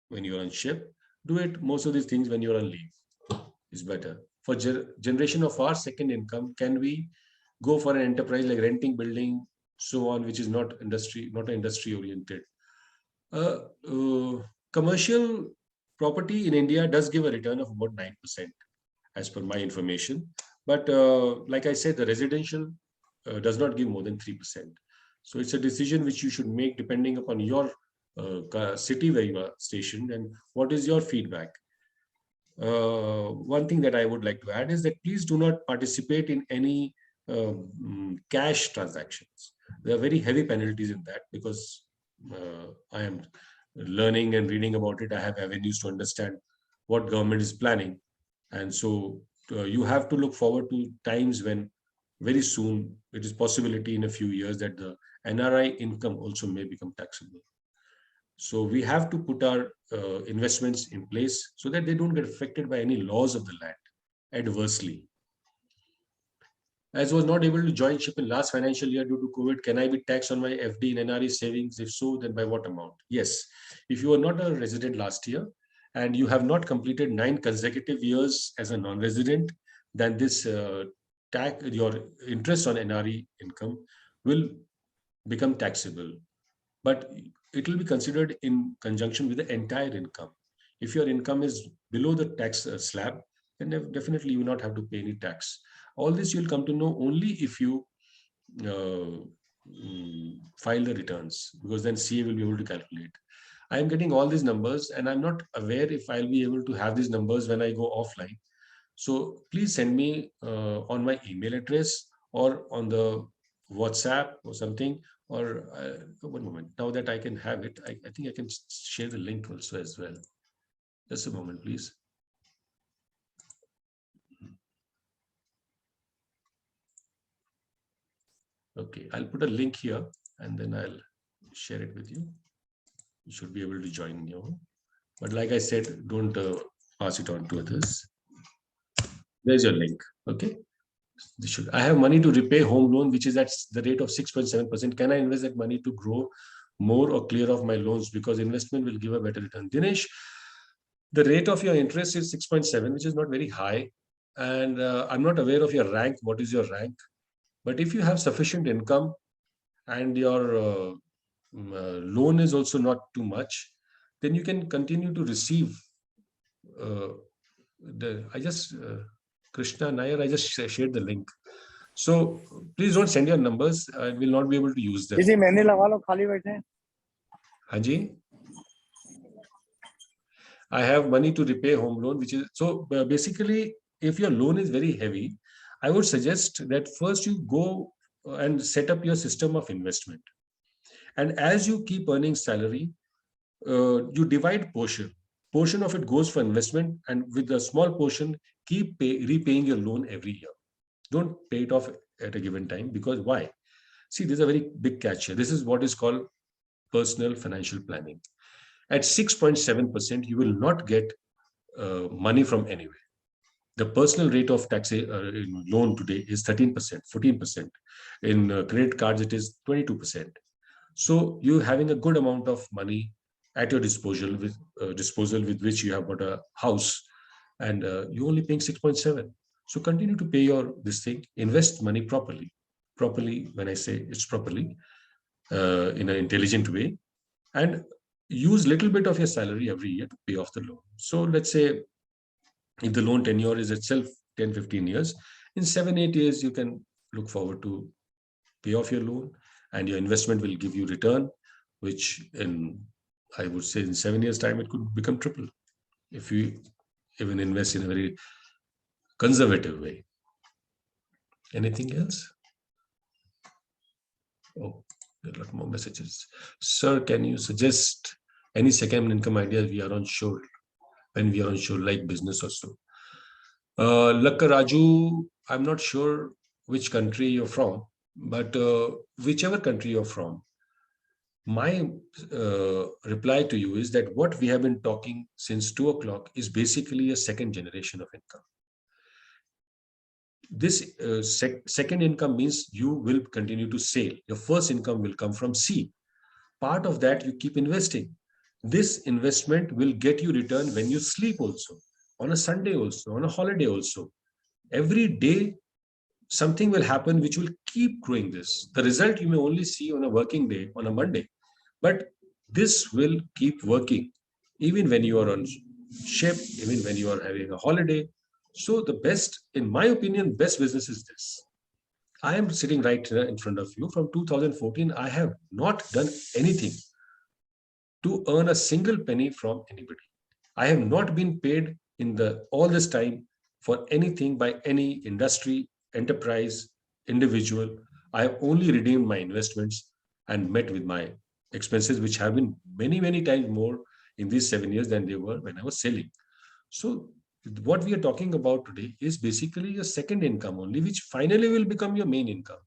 when you're on ship. Do it most of these things when you're on leave. Is better. For generation of our second income, can we go for an enterprise like renting, building, so on, which is not industry oriented? Commercial property in India does give a return of about 9%, as per my information. But like I said, the residential does not give more than 3%. So it's a decision which you should make depending upon your city where you are stationed and what is your feedback. One thing that I would like to add is that please do not participate in any cash transactions. There are very heavy penalties in that, because I am learning and reading about it. I have avenues to understand what government is planning. And so you have to look forward to times when very soon it is possibility in a few years that the NRI income also may become taxable. So we have to put our investments in place so that they don't get affected by any laws of the land adversely. As was not able to join ship in last financial year due to COVID, can I be taxed on my FD and NRE savings? If so, then by what amount? Yes. If you were not a resident last year and you have not completed 9 consecutive years as a non-resident, then this your interest on NRE income will become taxable. But it will be considered in conjunction with the entire income. If your income is below the tax slab, then definitely you will not have to pay any tax. All this you'll come to know only if you file the returns, because then CA will be able to calculate. I am getting all these numbers and I'm not aware if I'll be able to have these numbers when I go offline. So please send me on my email address or on the WhatsApp or something, or one moment. Now that I can have it, I think I can share the link also as well. Just a moment, please. Okay, I'll put a link here and then I'll share it with you. You should be able to join you. But like I said, don't pass it on to others. There's your link. Okay. I have money to repay home loan, which is at the rate of 6.7%. Can I invest that money to grow more or clear off my loans? Because investment will give a better return. Dinesh, the rate of your interest is 6.7, which is not very high. And I'm not aware of your rank. What is your rank? But if you have sufficient income and your loan is also not too much, then you can continue to receive. Krishna Nair, I just shared the link. So please don't send your numbers. I will not be able to use them. किसी महीने लगा लो खाली बैठे हैं. Haji, I have money to repay home loan, which is so basically, if your loan is very heavy, I would suggest that first you go and set up your system of investment. And as you keep earning salary, you divide portion. Portion of it goes for investment, and with a small portion, keep repaying your loan every year. Don't pay it off at a given time, because why? See, there's a very big catch here. This is what is called personal financial planning. At 6.7%, you will not get money from anywhere. The personal rate of tax in loan today is 13%, 14%. In credit cards, it is 22%. So you're having a good amount of money at your disposal with which you have got a house, and you're only paying 6.7. So continue to pay your this thing, invest money properly. Properly, when I say it's properly, in an intelligent way, and use little bit of your salary every year to pay off the loan. So let's say if the loan tenure is itself 10, 15 years, in 7, 8 years, you can look forward to pay off your loan, and your investment will give you return, which I would say in 7 years time, it could become triple if you even invest in a very conservative way. Anything else? Oh, there are a lot more messages. Sir, can you suggest any second income ideas when we are unsure, like business or so? Lakka Raju, I'm not sure which country you're from, but whichever country you're from, my reply to you is that what we have been talking since 2 o'clock is basically a second generation of income. This second income means you will continue to save. Your first income will come from C. Part of that you keep investing. This investment will get you return when you sleep also, on a Sunday also, on a holiday also. Every day, something will happen which will keep growing this. The result you may only see on a working day, on a Monday, but this will keep working even when you are on ship, even when you are having a holiday. So the best, in my opinion, best business is this. I am sitting right here in front of you. From 2014, I have not done anything to earn a single penny from anybody. I have not been paid in all this time for anything by any industry, enterprise, individual. I have only redeemed my investments and met with my expenses, which have been many, many times more in these 7 years than they were when I was selling. So what we are talking about today is basically a second income only, which finally will become your main income.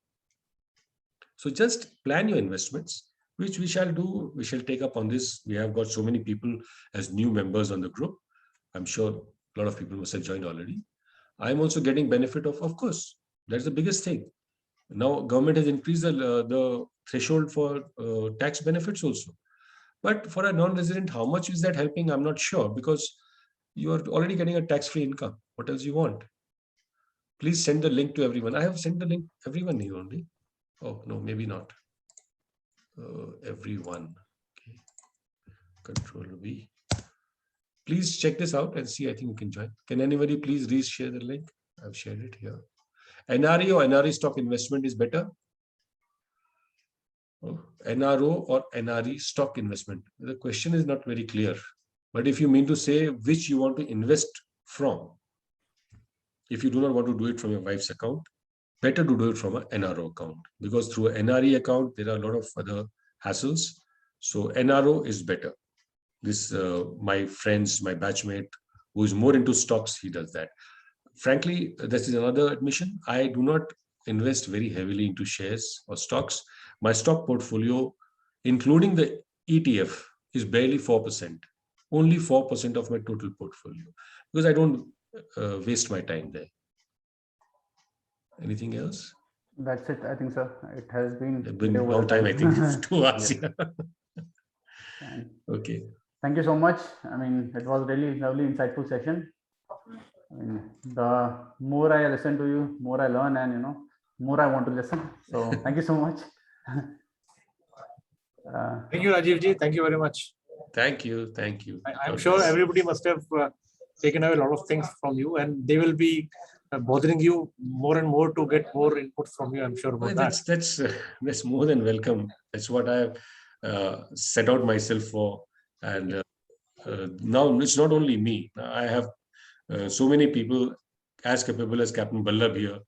So just plan your investments, which we shall do. We shall take up on this. We have got so many people as new members on the group. I'm sure a lot of people must have joined already. I'm also getting benefit of course, that's the biggest thing. Now government has increased the threshold for tax benefits also. But for a non-resident, how much is that helping? I'm not sure, because you are already getting a tax-free income. What else you want? Please send the link to everyone. I have sent the link to everyone here only. Oh, no, maybe not. Everyone. Okay. Control V. Please check this out and see. I think you can join. Can anybody please reshare the link? I've shared it here. NRE or NRE stock investment is better? Oh, NRO or NRE stock investment? The question is not very clear. But if you mean to say which you want to invest from, if you do not want to do it from your wife's account, better to do it from an NRO account, because through an NRE account, there are a lot of other hassles. So NRO is better. This, my friends, my batchmate, who is more into stocks, he does that. Frankly, this is another admission. I do not invest very heavily into shares or stocks. My stock portfolio, including the ETF, is barely 4%. Only 4% of my total portfolio, because I don't waste my time there. Anything else? That's it, I think, sir. It has been It's been a over long the time, I think, to us. Yes. Yeah. And Okay. thank you so much. I mean, it was really lovely, insightful session. I mean, the more I listen to you, more I learn, and more I want to listen. So thank you so much. Thank you, Rajeev ji. Thank you very much. Thank you. Thank you. I'm God sure bless. everybody must have taken away a lot of things from you, and they will be bothering you more and more to get more input from you. I'm sure about Well, that. that's more than welcome. That's what I have set out myself for. And now it's not only me. I have so many people as capable as Captain Ballabh here,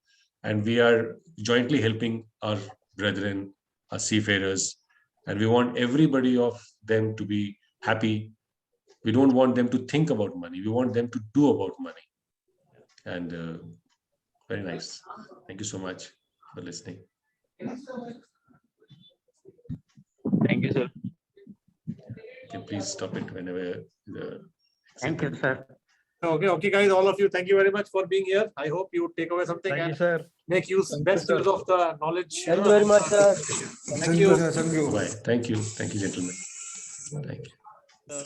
and we are jointly helping our brethren, our seafarers, and we want everybody of them to be happy. We don't want them to think about money. We want them to do about money. And very nice. Thank you so much for listening. Thank you, sir. You can please stop it whenever the. Thank you, sir. Okay, guys, all of you, thank you very much for being here. I hope you take away something Thank you, and sir. make best use of the knowledge. Thank you very much, sir. Thank you. Bye. Thank you. Thank you, gentlemen. Thank you.